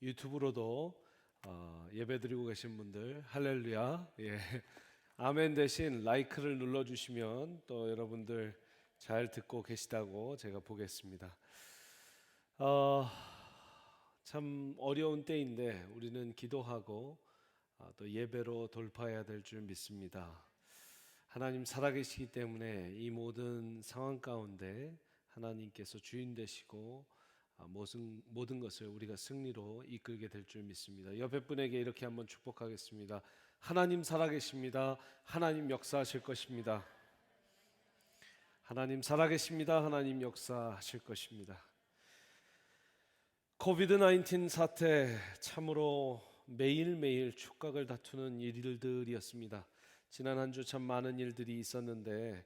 유튜브로도 예배드리고 계신 분들 할렐루야. 예. 아멘 대신 라이크를 눌러주시면 또 여러분들 잘 듣고 계시다고 제가 보겠습니다. 어, 참 어려운 때인데 우리는 기도하고 또 예배로 돌파해야 될 줄 믿습니다. 하나님 살아계시기 때문에 이 모든 상황 가운데 하나님께서 주인 되시고 모든 것을 우리가 승리로 이끌게 될 줄 믿습니다. 옆에 분에게 이렇게 한번 축복하겠습니다. 하나님 살아계십니다. 하나님 역사하실 것입니다. 하나님 살아계십니다. 하나님 역사하실 것입니다. 코비드 19 사태 참으로 매일매일 축각을 다투는 일들이었습니다. 지난 한 주 참 많은 일들이 있었는데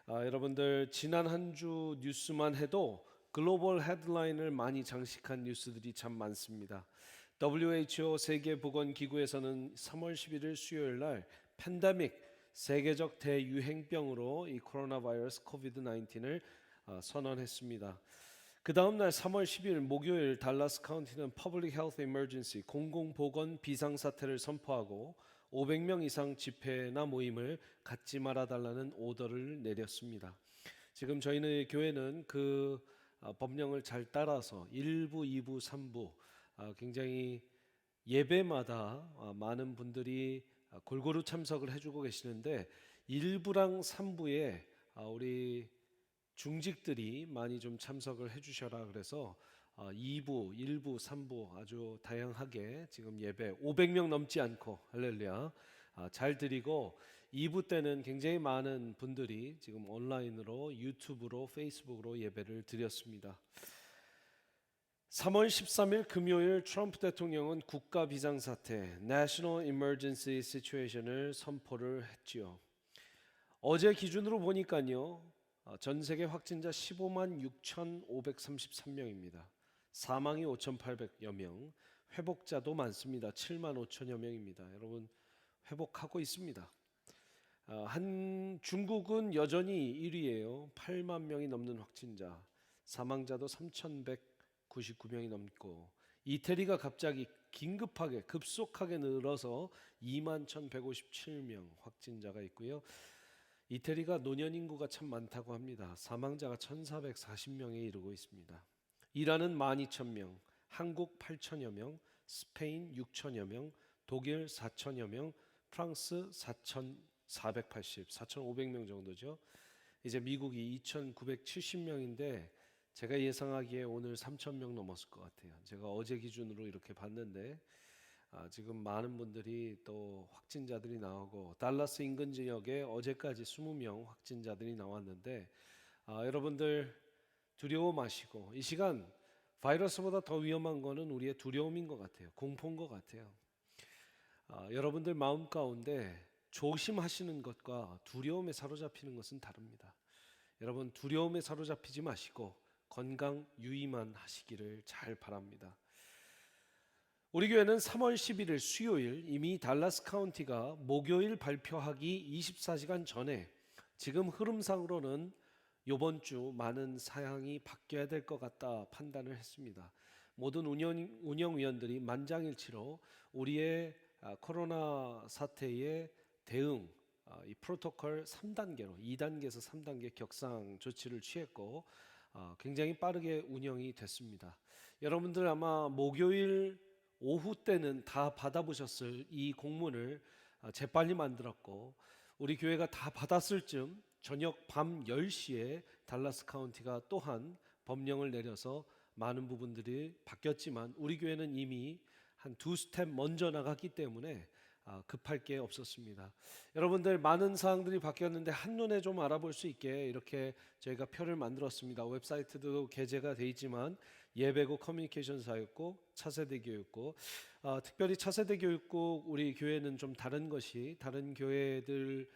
여러분들 지난 한 주 뉴스만 해도 글로벌 헤드라인을 많이 장식한 뉴스들이 참 많습니다. WHO 세계보건기구에서는 3월 11일 수요일 날 팬데믹 세계적 대유행병으로 이 코로나 바이러스 코비드 19을 선언했습니다. 그 다음 날 3월 10일 목요일 달라스 카운티는 Public Health Emergency 공공보건 비상사태를 선포하고 500명 이상 집회나 모임을 갖지 말아달라는 오더를 내렸습니다. 지금 저희는 교회는 그 법령을 잘 따라서 1부, 2부, 3부 굉장히 예배마다 많은 분들이 골고루 참석을 해주고 계시는데 1부랑 3부에 우리 중직들이 많이 좀 참석을 해주셔라 그래서 2부, 1부, 3부 아주 다양하게 지금 예배 500명 넘지 않고 할렐루야 잘 드리고 2부 때는 굉장히 많은 분들이 지금 온라인으로 유튜브로 페이스북으로 예배를 드렸습니다. 3월 13일 금요일 트럼프 대통령은 국가 비상사태 National Emergency Situation을 선포를 했지요. 어제 기준으로 보니까요. 전 세계 확진자 15만 6,533명입니다. 사망이 5,800여 명, 회복자도 많습니다. 7만 5천여 명입니다. 여러분 회복하고 있습니다. 중국은 여전히 1위예요. 8만 명이 넘는 확진자, 사망자도 3,199명이 넘고 이태리가 갑자기 긴급하게 급속하게 늘어서 2만 1,157명 확진자가 있고요. 이태리가 노년 인구가 참 많다고 합니다. 사망자가 1,440명에 이르고 있습니다. 이란은 12,000명, 한국 8천여 명, 스페인 6천여 명, 독일 4천여 명, 프랑스 4,480, 4,500명 정도죠. 이제 미국이 2,970명인데 제가 예상하기에 오늘 3,000명 넘었을 것 같아요. 제가 어제 기준으로 이렇게 봤는데 지금 많은 분들이 또 확진자들이 나오고 달라스 인근 지역에 어제까지 20명 확진자들이 나왔는데 여러분들 두려워 마시고 이 시간 바이러스보다 더 위험한 거는 우리의 두려움인 것 같아요. 공포인 것 같아요. 여러분들 마음 가운데 조심하시는 것과 두려움에 사로잡히는 것은 다릅니다. 여러분 두려움에 사로잡히지 마시고 건강 유의만 하시기를 잘 바랍니다. 우리 교회는 3월 11일 수요일 이미 달라스 카운티가 목요일 발표하기 24시간 전에 지금 흐름상으로는 이번 주 많은 사항이 바뀌어야 될 것 같다 판단을 했습니다. 모든 운영위원들이 만장일치로 우리의 코로나 사태의 대응 이 프로토콜 3단계로 2단계에서 3단계 격상 조치를 취했고 굉장히 빠르게 운영이 됐습니다. 여러분들 아마 목요일 오후 때는 다 받아보셨을 이 공문을 재빨리 만들었고 우리 교회가 다 받았을 즈음 저녁 밤 10시에 달라스 카운티가 또한 법령을 내려서 많은 부분들이 바뀌었지만 우리 교회는 이미 한 2스텝 먼저 나갔기 때문에 급할 게 없었습니다. 여러분들 많은 사항들이 바뀌었는데 한눈에 좀 알아볼 수 있게 이렇게 저희가 표를 만들었습니다. 웹사이트도 게재가 돼 있지만 예배고 커뮤니케이션사였고 차세대 교육고 특별히 차세대 교육국 우리 교회는 좀 다른 것이 다른 교회들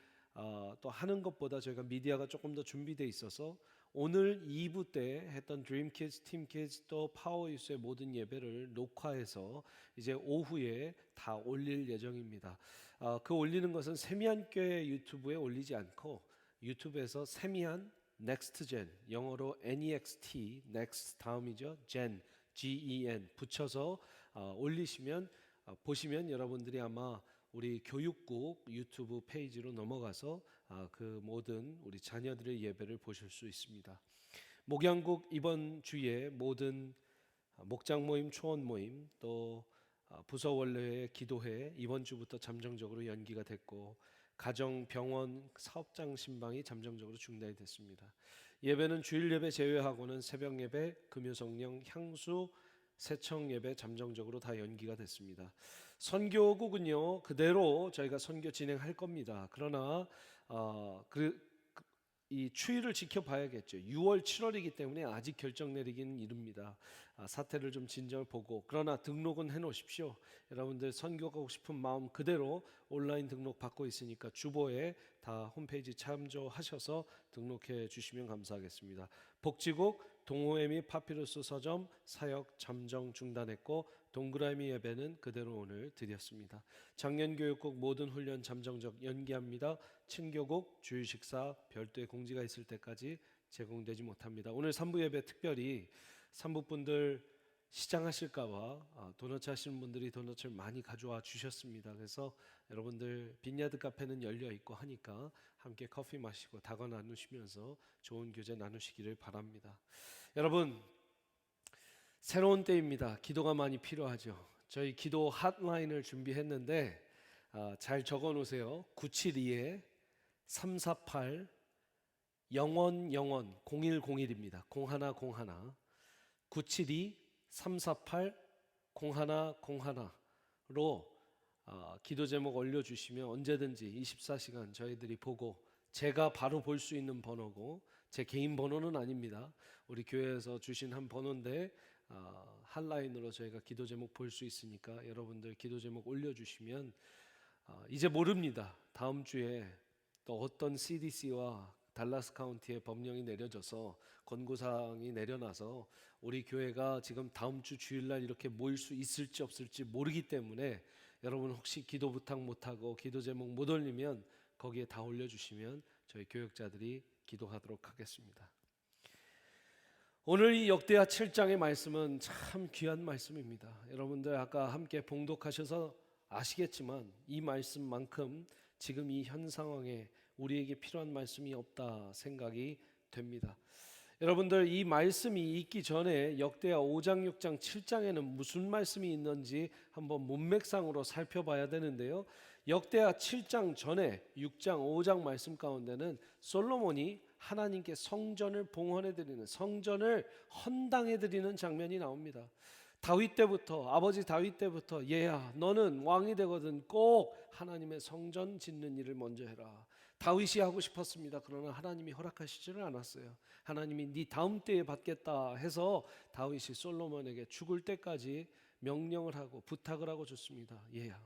또 하는 것보다 저희가 미디어가 조금 더 준비되어 있어서 오늘 2부 때 했던 드림키즈, 팀키즈 또 파워유스의 모든 예배를 녹화해서 이제 오후에 다 올릴 예정입니다. 그 올리는 것은 세미한교회 유튜브에 올리지 않고 유튜브에서 세미한 넥스트 젠 영어로 NEXT 넥스트 다음이죠. 젠 GEN 붙여서 올리시면 보시면 여러분들이 아마 우리 교육국 유튜브 페이지로 넘어가서 그 모든 우리 자녀들의 예배를 보실 수 있습니다. 목양국 이번 주에 모든 목장 모임, 초원 모임, 또 부서 원래회, 기도회 이번 주부터 잠정적으로 연기가 됐고, 가정, 병원, 사업장 신방이 잠정적으로 중단이 됐습니다. 예배는 주일 예배 제외하고는 새벽 예배, 금요 성령, 향수, 새청 예배 잠정적으로 다 연기가 됐습니다. 선교국은요 그대로 저희가 선교 진행할 겁니다. 그러나 이 추이를 지켜봐야겠죠. 6월, 7월이기 때문에 아직 결정 내리기는 이릅니다. 사태를 좀 진정을 보고, 그러나 등록은 해놓으십시오. 여러분들 선교 가고 싶은 마음 그대로 온라인 등록 받고 있으니까 주보에 다 홈페이지 참조하셔서 등록해 주시면 감사하겠습니다. 복지국 동호회 및 파피루스 서점 사역 잠정 중단했고, 동그라미 예배는 그대로 오늘 드렸습니다. 장년교육국 모든 훈련 잠정적 연기합니다. 친교국 주일 식사 별도의 공지가 있을 때까지 제공되지 못합니다. 오늘 3부 예배 특별히 3부 분들 시장하실까봐 도넛 하시는 분들이 도넛을 많이 가져와 주셨습니다. 그래서 여러분들 빈야드 카페는 열려 있고 하니까 함께 커피 마시고 다과 나누시면서 좋은 교제 나누시기를 바랍니다. 여러분, 새로운 때입니다. 기도가 많이 필요하죠. 저희 기도 핫라인을 준비했는데 잘 적어 놓으세요. 972-348 0101 0101입니다. 0101 972-348 0101로 기도 제목 올려주시면 언제든지 24시간 저희들이 보고, 제가 바로 볼 수 있는 번호고 제 개인 번호는 아닙니다. 우리 교회에서 주신 한 번호인데 핫라인으로 저희가 기도 제목 볼 수 있으니까 여러분들 기도 제목 올려주시면 이제 모릅니다. 다음 주에 또 어떤 CDC와 달라스 카운티의 법령이 내려져서 권고사항이 내려나서 우리 교회가 지금 다음 주 주일날 이렇게 모일 수 있을지 없을지 모르기 때문에 여러분 혹시 기도 부탁 못하고 기도 제목 못 올리면 거기에 다 올려주시면 저희 교역자들이 기도하도록 하겠습니다. 오늘 이 역대하 7장의 말씀은 참 귀한 말씀입니다. 여러분들 아까 함께 봉독하셔서 아시겠지만 이 말씀만큼 지금 이 현 상황에 우리에게 필요한 말씀이 없다 생각이 됩니다. 여러분들 이 말씀이 있기 전에 역대하 5장, 6장, 7장에는 무슨 말씀이 있는지 한번 문맥상으로 살펴봐야 되는데요. 역대하 7장 전에 6장, 5장 말씀 가운데는 솔로몬이 하나님께 성전을 봉헌해 드리는, 성전을 헌당해 드리는 장면이 나옵니다. 다윗 때부터, 아버지 다윗 때부터 얘야 너는 왕이 되거든 꼭 하나님의 성전 짓는 일을 먼저 해라. 다윗이 하고 싶었습니다. 그러나 하나님이 허락하시지를 않았어요. 하나님이 네 다음 때에 받겠다 해서 다윗이 솔로몬에게 죽을 때까지 명령을 하고 부탁을 하고 줬습니다. 얘야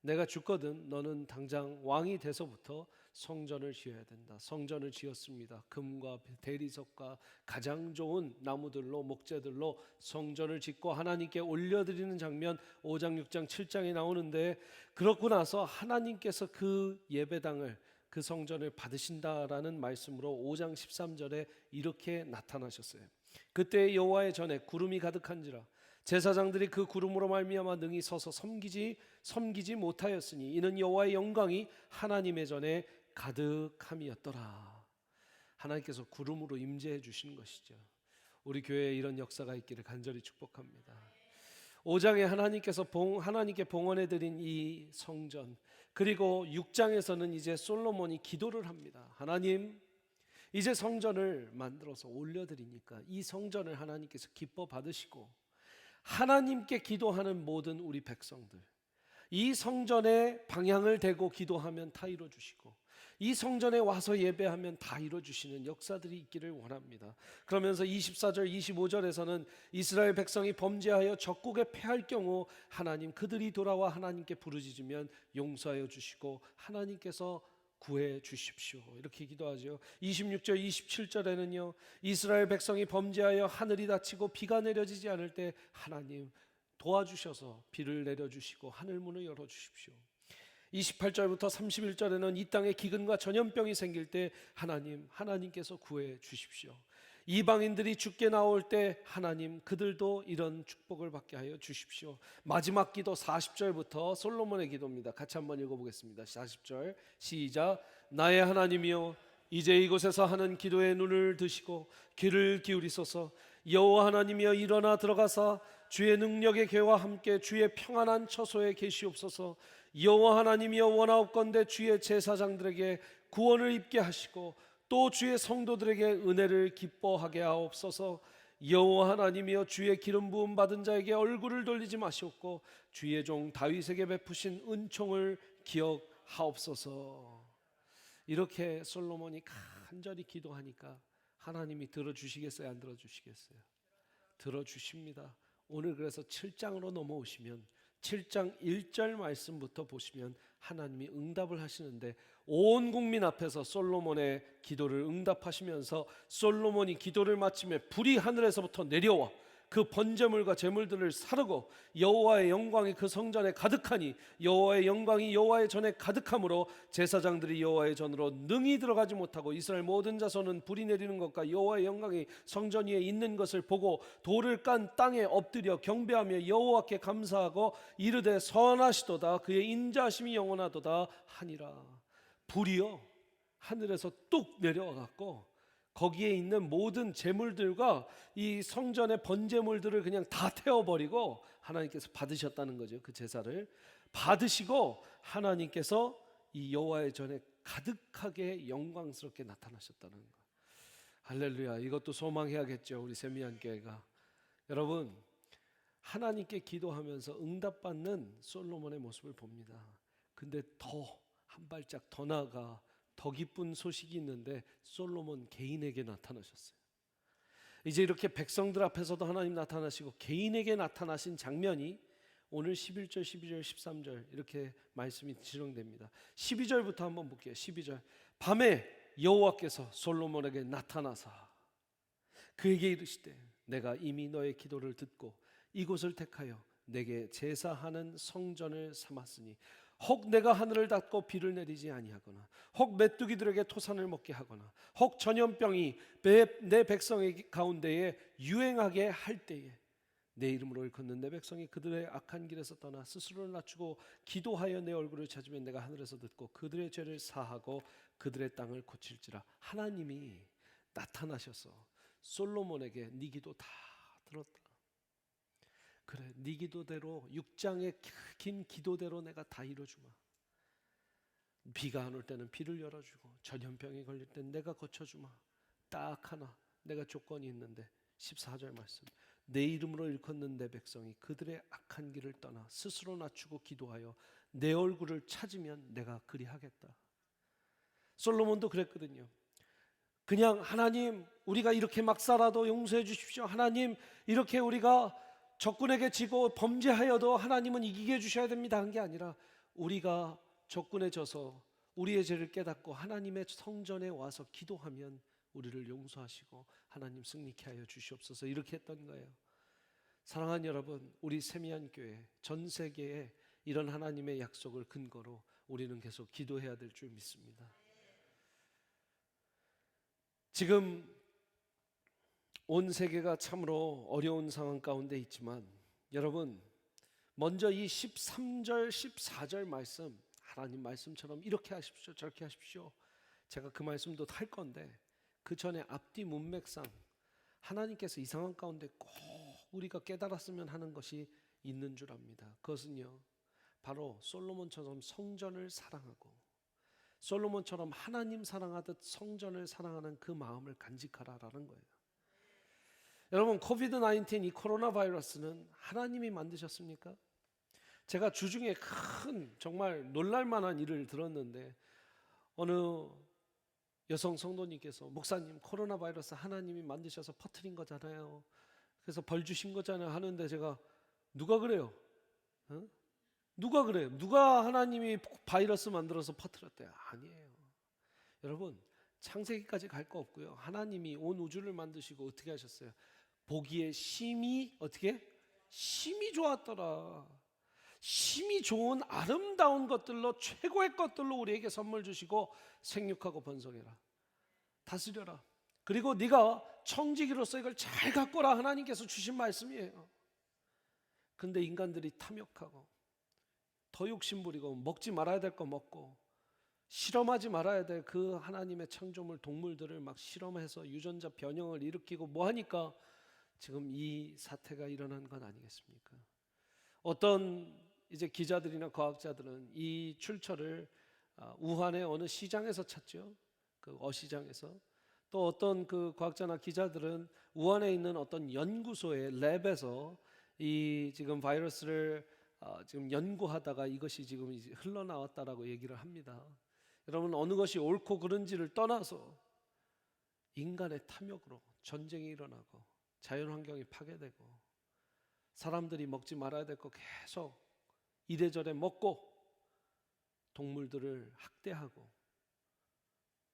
내가 죽거든 너는 당장 왕이 돼서부터 성전을 지어야 된다. 성전을 지었습니다. 금과 대리석과 가장 좋은 나무들로, 목재들로 성전을 짓고 하나님께 올려드리는 장면 5장, 6장, 7장에 나오는데, 그렇고 나서 하나님께서 그 예배당을, 그 성전을 받으신다라는 말씀으로 5장 13절에 이렇게 나타나셨어요. 그때 여호와의 전에 구름이 가득한지라 제사장들이 그 구름으로 말미암아 능히 서서 섬기지 못하였으니 이는 여호와의 영광이 하나님의 전에 가득함이었더라. 하나님께서 구름으로 임재해 주시는 것이죠. 우리 교회에 이런 역사가 있기를 간절히 축복합니다. 5장에 하나님께 봉헌해 드린 이 성전, 그리고 6장에서는 이제 솔로몬이 기도를 합니다. 하나님, 이제 성전을 만들어서 올려드리니까 이 성전을 하나님께서 기뻐 받으시고, 하나님께 기도하는 모든 우리 백성들, 이 성전에 방향을 대고 기도하면 다 이루어주시고, 이 성전에 와서 예배하면 다 이루어주시는 역사들이 있기를 원합니다. 그러면서 24절 25절에서는 이스라엘 백성이 범죄하여 적국에 패할 경우 하나님 그들이 돌아와 하나님께 부르짖으면 용서하여 주시고 하나님께서 구해 주십시오, 이렇게 기도하죠. 26절 27절에는요 이스라엘 백성이 범죄하여 하늘이 닫히고 비가 내려지지 않을 때 하나님 도와주셔서 비를 내려주시고 하늘문을 열어주십시오. 28절부터 31절에는 이 땅에 기근과 전염병이 생길 때 하나님께서 구해 주십시오. 이방인들이 죽게 나올 때 하나님 그들도 이런 축복을 받게 하여 주십시오. 마지막 기도 40절부터 솔로몬의 기도입니다. 같이 한번 읽어보겠습니다. 40절 시작. 나의 하나님이여, 이제 이곳에서 하는 기도의 눈을 드시고 귀를 기울이소서. 여호와 하나님이여, 일어나 들어가사 주의 능력의 궤와 함께 주의 평안한 처소에 계시옵소서. 여호와 하나님이여, 원하옵건대 주의 제사장들에게 구원을 입게 하시고 또 주의 성도들에게 은혜를 기뻐하게 하옵소서. 여호와 하나님이여, 주의 기름 부음 받은 자에게 얼굴을 돌리지 마시옵고 주의 종 다윗에게 베푸신 은총을 기억하옵소서. 이렇게 솔로몬이 간절히 기도하니까 하나님이 들어주시겠어요? 안 들어주시겠어요? 들어주십니다. 오늘 그래서 7장으로 넘어오시면 7장 1절 말씀부터 보시면 하나님이 응답을 하시는데, 온 국민 앞에서 솔로몬의 기도를 응답하시면서 솔로몬이 기도를 마치며 불이 하늘에서부터 내려와 그 번제물과 제물들을 사르고 여호와의 영광이 그 성전에 가득하니 여호와의 영광이 여호와의 전에 가득함으로 제사장들이 여호와의 전으로 능히 들어가지 못하고 이스라엘 모든 자손은 불이 내리는 것과 여호와의 영광이 성전 위에 있는 것을 보고 돌을 깐 땅에 엎드려 경배하며 여호와께 감사하고 이르되 선하시도다, 그의 인자하심이 영원하도다 하니라. 불이요 하늘에서 뚝 내려와 갖고 거기에 있는 모든 제물들과 이 성전의 번제물들을 그냥 다 태워버리고 하나님께서 받으셨다는 거죠. 그 제사를 받으시고 하나님께서 이 여호와의 전에 가득하게 영광스럽게 나타나셨다는 거. 할렐루야. 이것도 소망해야겠죠, 우리 세미안교회가. 여러분, 하나님께 기도하면서 응답받는 솔로몬의 모습을 봅니다. 근데 더 한 발짝 더 나아가 더 기쁜 소식이 있는데 솔로몬 개인에게 나타나셨어요. 이제 이렇게 백성들 앞에서도 하나님 나타나시고 개인에게 나타나신 장면이 오늘 11절, 12절, 13절 이렇게 말씀이 진행됩니다. 12절부터 한번 볼게요. 12절. 밤에 여호와께서 솔로몬에게 나타나사 그에게 이르시되 내가 이미 너의 기도를 듣고 이곳을 택하여 내게 제사하는 성전을 삼았으니 혹 내가 하늘을 닫고 비를 내리지 아니하거나 혹 메뚜기들에게 토산을 먹게 하거나 혹 전염병이 내 백성의 가운데에 유행하게 할 때에 내 이름으로 일컫는 내 백성이 그들의 악한 길에서 떠나 스스로를 낮추고 기도하여 내 얼굴을 찾으면 내가 하늘에서 듣고 그들의 죄를 사하고 그들의 땅을 고칠지라. 하나님이 나타나셔서 솔로몬에게 네 기도 다 들었다. 그래, 네 기도대로 6장의 긴 기도대로 내가 다 이루어주마. 비가 안 올 때는 비를 열어주고 전염병이 걸릴 때는 내가 고쳐주마. 딱 하나 내가 조건이 있는데 14절 말씀. 내 이름으로 일컫는 내 백성이 그들의 악한 길을 떠나 스스로 낮추고 기도하여 내 얼굴을 찾으면 내가 그리하겠다. 솔로몬도 그랬거든요. 그냥 하나님 우리가 이렇게 막 살아도 용서해 주십시오. 하나님 이렇게 우리가 적군에게 지고 범죄하여도 하나님은 이기게 해주셔야 됩니다 한 게 아니라, 우리가 적군에 져서 우리의 죄를 깨닫고 하나님의 성전에 와서 기도하면 우리를 용서하시고 하나님 승리케 하여 주시옵소서, 이렇게 했던 거예요. 사랑하는 여러분, 우리 세미안교회 전 세계에 이런 하나님의 약속을 근거로 우리는 계속 기도해야 될 줄 믿습니다. 지금 온 세계가 참으로 어려운 상황 가운데 있지만 여러분, 먼저 이 13절 14절 말씀, 하나님 말씀처럼 이렇게 하십시오 저렇게 하십시오, 제가 그 말씀도 할 건데 그 전에 앞뒤 문맥상 하나님께서 이 상황 가운데 꼭 우리가 깨달았으면 하는 것이 있는 줄 압니다. 그것은요, 바로 솔로몬처럼 성전을 사랑하고 솔로몬처럼 하나님 사랑하듯 성전을 사랑하는 그 마음을 간직하라라는 거예요. 여러분, 코비드-19 이 코로나 바이러스는 하나님이 만드셨습니까? 제가 주중에 큰 정말 놀랄만한 일을 들었는데 어느 여성 성도님께서 목사님 코로나 바이러스 하나님이 만드셔서 퍼뜨린 거잖아요, 그래서 벌 주신 거잖아요 하는데, 제가 누가 그래요? 누가 그래요? 누가 하나님이 바이러스 만들어서 퍼뜨렸대요? 아니에요. 여러분, 창세기까지 갈 거 없고요, 하나님이 온 우주를 만드시고 어떻게 하셨어요? 보기에 심히 어떻게? 심히 좋았더라. 심히 좋은 아름다운 것들로 최고의 것들로 우리에게 선물 주시고 생육하고 번성해라, 다스려라. 그리고 네가 청지기로서 이걸 잘 갖거라 하나님께서 주신 말씀이에요. 근데 인간들이 탐욕하고 더 욕심부리고 먹지 말아야 될 거 먹고 실험하지 말아야 될 그 하나님의 창조물 동물들을 막 실험해서 유전자 변형을 일으키고 뭐 하니까 지금 이 사태가 일어난 건 아니겠습니까? 어떤 이제 기자들이나 과학자들은 이 출처를 우한의 어느 시장에서 찾죠. 그 어시장에서. 또 어떤 그 과학자나 기자들은 우한에 있는 어떤 연구소의 랩에서 이 지금 바이러스를 지금 연구하다가 이것이 지금 이제 흘러나왔다라고 얘기를 합니다. 여러분, 어느 것이 옳고 그른지를 떠나서 인간의 탐욕으로 전쟁이 일어나고 자연환경이 파괴되고 사람들이 먹지 말아야 될 거 계속 이래저래 먹고 동물들을 학대하고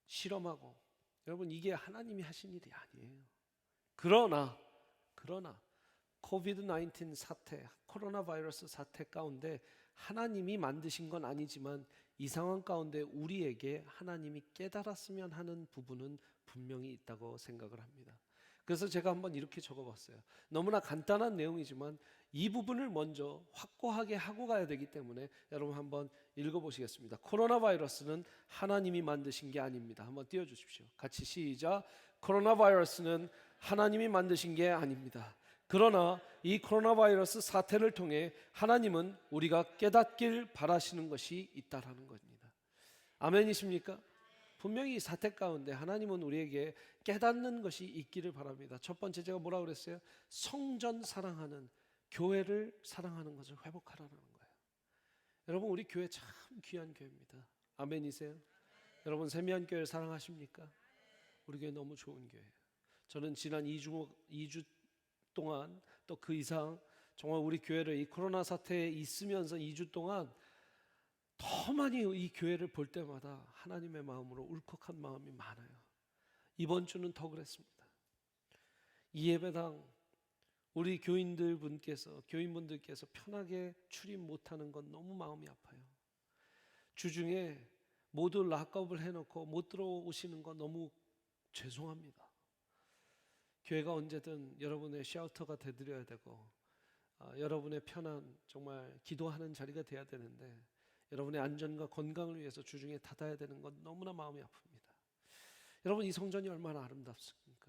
실험하고, 여러분 이게 하나님이 하신 일이 아니에요. 그러나 코비드 19 사태, 코로나 바이러스 사태 가운데 하나님이 만드신 건 아니지만 이 상황 가운데 우리에게 하나님이 깨달았으면 하는 부분은 분명히 있다고 생각을 합니다. 그래서 제가 한번 이렇게 적어봤어요. 너무나 간단한 내용이지만 이 부분을 먼저 확고하게 하고 가야 되기 때문에 여러분 한번 읽어보시겠습니다. 코로나 바이러스는 하나님이 만드신 게 아닙니다. 한번 띄워주십시오. 같이 시작. 코로나 바이러스는 하나님이 만드신 게 아닙니다. 그러나 이 코로나 바이러스 사태를 통해 하나님은 우리가 깨닫길 바라시는 것이 있다라는 겁니다. 아멘이십니까? 분명히 이 사태 가운데 하나님은 우리에게 깨닫는 것이 있기를 바랍니다. 첫 번째 제가 뭐라고 그랬어요? 성전 사랑하는, 교회를 사랑하는 것을 회복하라는 거예요. 여러분, 우리 교회 참 귀한 교회입니다. 아멘이세요? 여러분, 세미한교회를 사랑하십니까? 우리 교회 너무 좋은 교회예요. 저는 지난 2주 동안 또 그 이상 정말 우리 교회를 이 코로나 사태에 있으면서 2주 동안 더 많이 이 교회를 볼 때마다 하나님의 마음으로 울컥한 마음이 많아요. 이번 주는 더 그랬습니다. 이 예배당 우리 교인분들께서 편하게 출입 못하는 건 너무 마음이 아파요. 주중에 모두 락업을 해놓고 못 들어오시는 건 너무 죄송합니다. 교회가 언제든 여러분의 쉘터가 되드려야 되고 여러분의 편한 정말 기도하는 자리가 돼야 되는데 여러분의 안전과 건강을 위해서 주중에 닫아야 되는 건 너무나 마음이 아픕니다. 여러분, 이 성전이 얼마나 아름답습니까?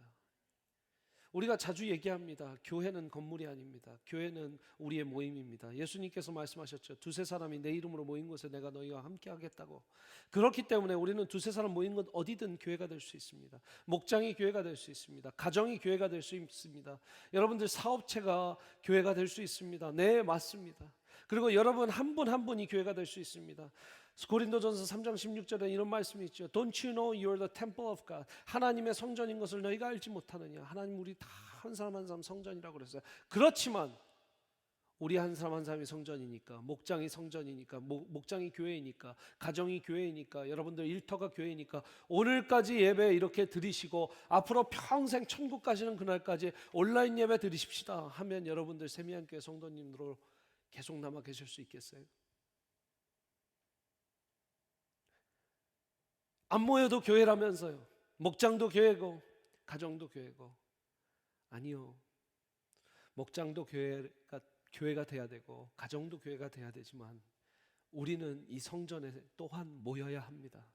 우리가 자주 얘기합니다. 교회는 건물이 아닙니다. 교회는 우리의 모임입니다. 예수님께서 말씀하셨죠. 두세 사람이 내 이름으로 모인 곳에 내가 너희와 함께 하겠다고. 그렇기 때문에 우리는 두세 사람 모인 곳 어디든 교회가 될 수 있습니다. 목장이 교회가 될 수 있습니다. 가정이 교회가 될 수 있습니다. 여러분들 사업체가 교회가 될 수 있습니다. 네, 맞습니다. 그리고 여러분 한 분 한 분이 교회가 될 수 있습니다. 고린도전서 3장 16절에 이런 말씀이 있죠. Don't you know you're the temple of God? 하나님의 성전인 것을 너희가 알지 못하느냐? 하나님 우리 다 한 사람 한 사람 성전이라고 그랬어요. 그렇지만 우리 한 사람 한 사람이 성전이니까, 목장이 성전이니까, 목장이 교회이니까, 가정이 교회이니까, 여러분들 일터가 교회이니까 오늘까지 예배 이렇게 드리시고 앞으로 평생 천국 가시는 그날까지 온라인 예배 드리십시다 하면 여러분들 세미한교회 성도님으로 계속 남아 계실 수 있겠어요? 안 모여도 교회라면서요. 목장도 교회고 가정도 교회고. 아니요. 목장도 교회가 돼야 되고 가정도 교회가 돼야 되지만 우리는 이 성전에 또한 모여야 합니다.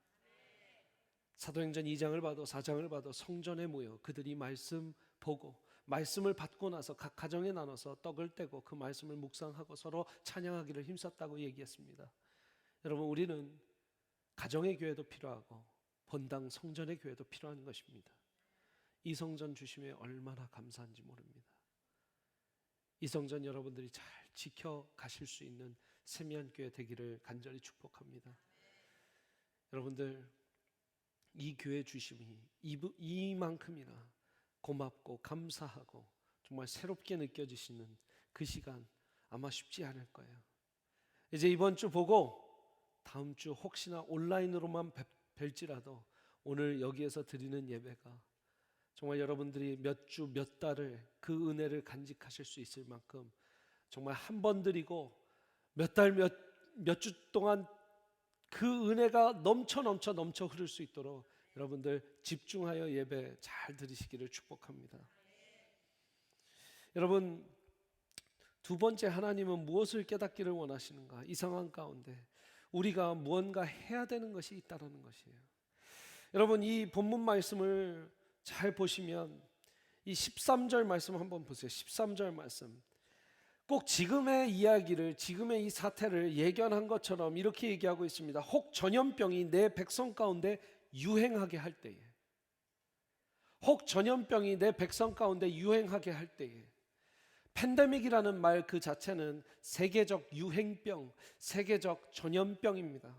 사도행전 2장을 봐도 4장을 봐도 성전에 모여 그들이 말씀 보고 말씀을 받고 나서 각 가정에 나눠서 떡을 떼고 그 말씀을 묵상하고 서로 찬양하기를 힘썼다고 얘기했습니다. 여러분, 우리는 가정의 교회도 필요하고 본당 성전의 교회도 필요한 것입니다. 이 성전 주심에 얼마나 감사한지 모릅니다. 이 성전 여러분들이 잘 지켜가실 수 있는 세미한교회 되기를 간절히 축복합니다. 여러분들, 이 교회 주심이 이만큼이나 고맙고 감사하고 정말 새롭게 느껴지시는 그 시간 아마 쉽지 않을 거예요. 이제 이번 주 보고 다음 주 혹시나 온라인으로만 뵐지라도 오늘 여기에서 드리는 예배가 정말 여러분들이 몇 주, 몇 달을 그 은혜를 간직하실 수 있을 만큼 정말 한 번 드리고 몇 달, 몇 주 동안 그 은혜가 넘쳐 흐를 수 있도록 여러분들 집중하여 예배 잘 드리시기를 축복합니다. 여러분, 두 번째, 하나님은 무엇을 깨닫기를 원하시는가? 이 상황 가운데 우리가 무언가 해야 되는 것이 있다는 것이에요. 여러분, 이 본문 말씀을 잘 보시면 이 13절 말씀 한번 보세요. 13절 말씀. 꼭 지금의 이야기를, 지금의 이 사태를 예견한 것처럼 이렇게 얘기하고 있습니다. 혹 전염병이 내 백성 가운데 유행하게 할 때에, 혹 전염병이 내 백성 가운데 유행하게 할 때에. 팬데믹이라는 말 그 자체는 세계적 유행병, 세계적 전염병입니다.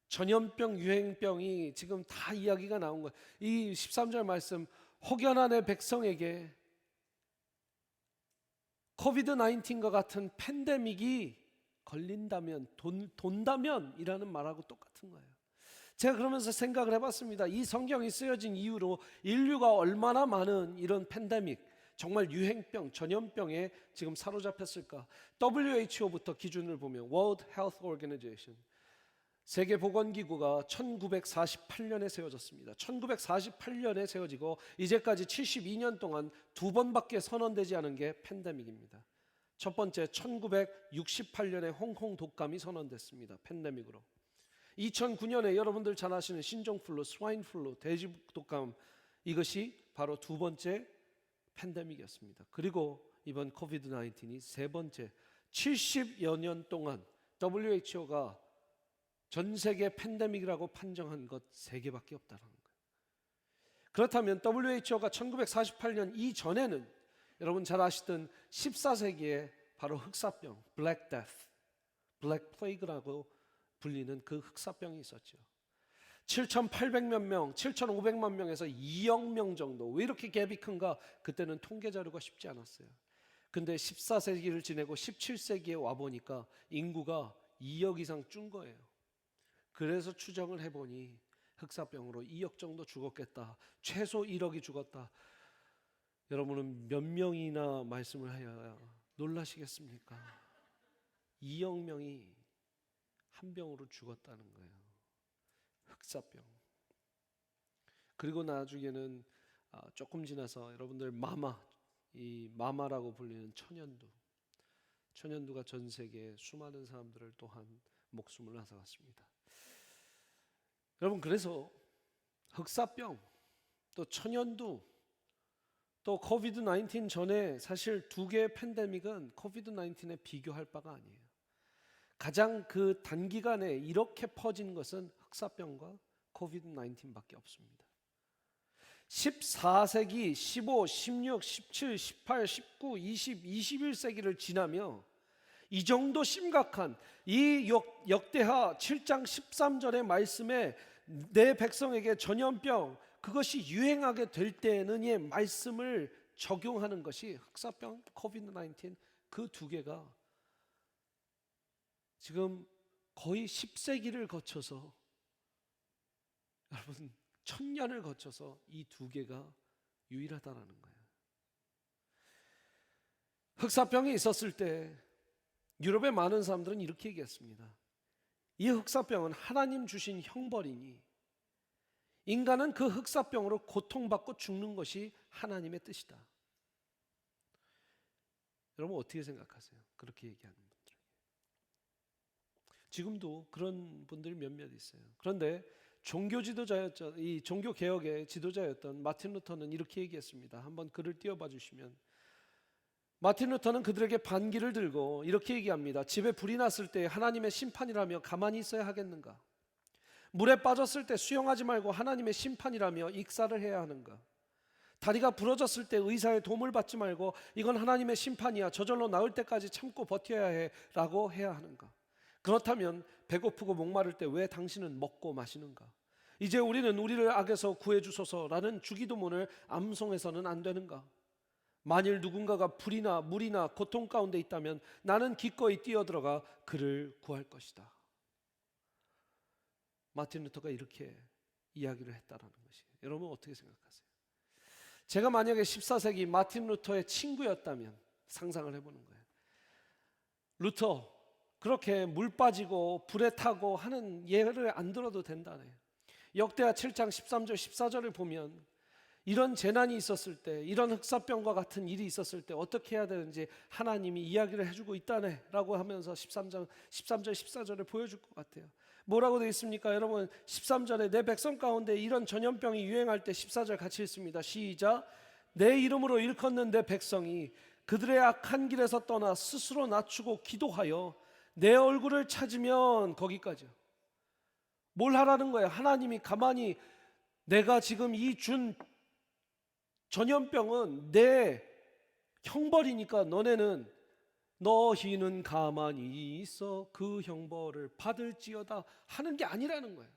전염병, 유행병이 지금 다 이야기가 나온 거예요. 이 13절 말씀, 혹여나 내 백성에게 코비드 19과 같은 팬데믹이 걸린다면, 돈다면 이라는 말하고 똑같은 거예요. 제가 그러면서 생각을 해봤습니다. 이 성경이 쓰여진 이후로 인류가 얼마나 많은 이런 팬데믹, 정말 유행병, 전염병에 지금 사로잡혔을까? WHO부터 기준을 보면 World Health Organization, 세계보건기구가 1948년에 세워졌습니다. 1948년에 세워지고 이제까지 72년 동안 두 번밖에 선언되지 않은 게 팬데믹입니다. 첫 번째 1968년에 홍콩 독감이 선언됐습니다. 팬데믹으로. 2009년에 여러분들 잘 아시는 신종플루, 스와인플루, 돼지 독감, 이것이 바로 두 번째 팬데믹이었습니다. 그리고 이번 코비드 19이 세 번째, 70여 년 동안 WHO가 전 세계 팬데믹이라고 판정한 것 세 개밖에 없다는 거예요. 그렇다면 WHO가 1948년 이전에는 여러분 잘 아시던 14세기에 바로 흑사병, 블랙 데스, 블랙 플레이그라고 불리는 그 흑사병이 있었죠. 7,800만 명, 7,500만 명에서 2억 명 정도. 왜 이렇게 갭이 큰가? 그때는 통계 자료가 쉽지 않았어요. 근데 14세기를 지내고 17세기에 와보니까 인구가 2억 이상 준 거예요. 그래서 추정을 해보니 흑사병으로 2억 정도 죽었겠다. 최소 1억이 죽었다. 여러분은 몇 명이나 말씀을 하여야 놀라시겠습니까? 2억 명이 한 병으로 죽었다는 거예요. 흑사병. 그리고 나중에는 조금 지나서 여러분들 이 마마라고 불리는 천연두가 전 세계에 수많은 사람들을 또한 목숨을 앗아갔습니다. 여러분, 그래서 흑사병, 또 천연두, 또 코비드 19 전에 사실 두 개의 팬데믹은 코비드 19에 비교할 바가 아니에요. 가장 그 단기간에 이렇게 퍼진 것은 흑사병과 코비드 19밖에 없습니다. 14세기, 15, 16, 17, 18, 19, 20, 21세기를 지나며 이 정도 심각한 이 역대하 7장 13절의 말씀에 내 백성에게 전염병, 그것이 유행하게 될 때는의 말씀을 적용하는 것이 흑사병, 코비드 19, 그 두 개가 지금 거의 10세기를 거쳐서, 여러분 1000년을 거쳐서 이 두 개가 유일하다라는 거예요. 흑사병이 있었을 때 유럽의 많은 사람들은 이렇게 얘기했습니다. 이 흑사병은 하나님 주신 형벌이니 인간은 그 흑사병으로 고통받고 죽는 것이 하나님의 뜻이다. 여러분 어떻게 생각하세요? 그렇게 얘기하는 분들. 지금도 그런 분들이 몇몇 있어요. 그런데 종교 지도자였던, 이 종교 개혁의 지도자였던 마틴 루터는 이렇게 얘기했습니다. 한번 글을 띄워봐 주시면, 마틴 루터는 그들에게 반기를 들고 이렇게 얘기합니다. 집에 불이 났을 때 하나님의 심판이라며 가만히 있어야 하겠는가? 물에 빠졌을 때 수영하지 말고 하나님의 심판이라며 익사를 해야 하는가? 다리가 부러졌을 때 의사의 도움을 받지 말고 이건 하나님의 심판이야, 저절로 나을 때까지 참고 버텨야 해 라고 해야 하는가? 그렇다면 배고프고 목마를 때 왜 당신은 먹고 마시는가? 이제 우리는 우리를 악에서 구해 주소서라는 주기도문을 암송해서는 안 되는가? 만일 누군가가 불이나 물이나 고통 가운데 있다면 나는 기꺼이 뛰어들어가 그를 구할 것이다. 마틴 루터가 이렇게 이야기를 했다라는 것이에요. 여러분 어떻게 생각하세요? 제가 만약에 14세기 마틴 루터의 친구였다면 상상을 해보는 거예요. 루터 그렇게 물 빠지고 불에 타고 하는 예를 안 들어도 된다네. 역대하 7장 13절 14절을 보면 이런 재난이 있었을 때, 이런 흑사병과 같은 일이 있었을 때 어떻게 해야 되는지 하나님이 이야기를 해주고 있다네 라고 하면서 13절 14절을 보여줄 것 같아요. 뭐라고 되어 있습니까? 여러분 13절에 내 백성 가운데 이런 전염병이 유행할 때 14절 같이 읽습니다. 시작. 내 이름으로 일컫는 내 백성이 그들의 악한 길에서 떠나 스스로 낮추고 기도하여 내 얼굴을 찾으면, 거기까지요. 뭘 하라는 거예요? 하나님이 가만히, 내가 지금 이 준 전염병은 내 형벌이니까 너희는 가만히 있어 그 형벌을 받을지어다 하는 게 아니라는 거예요.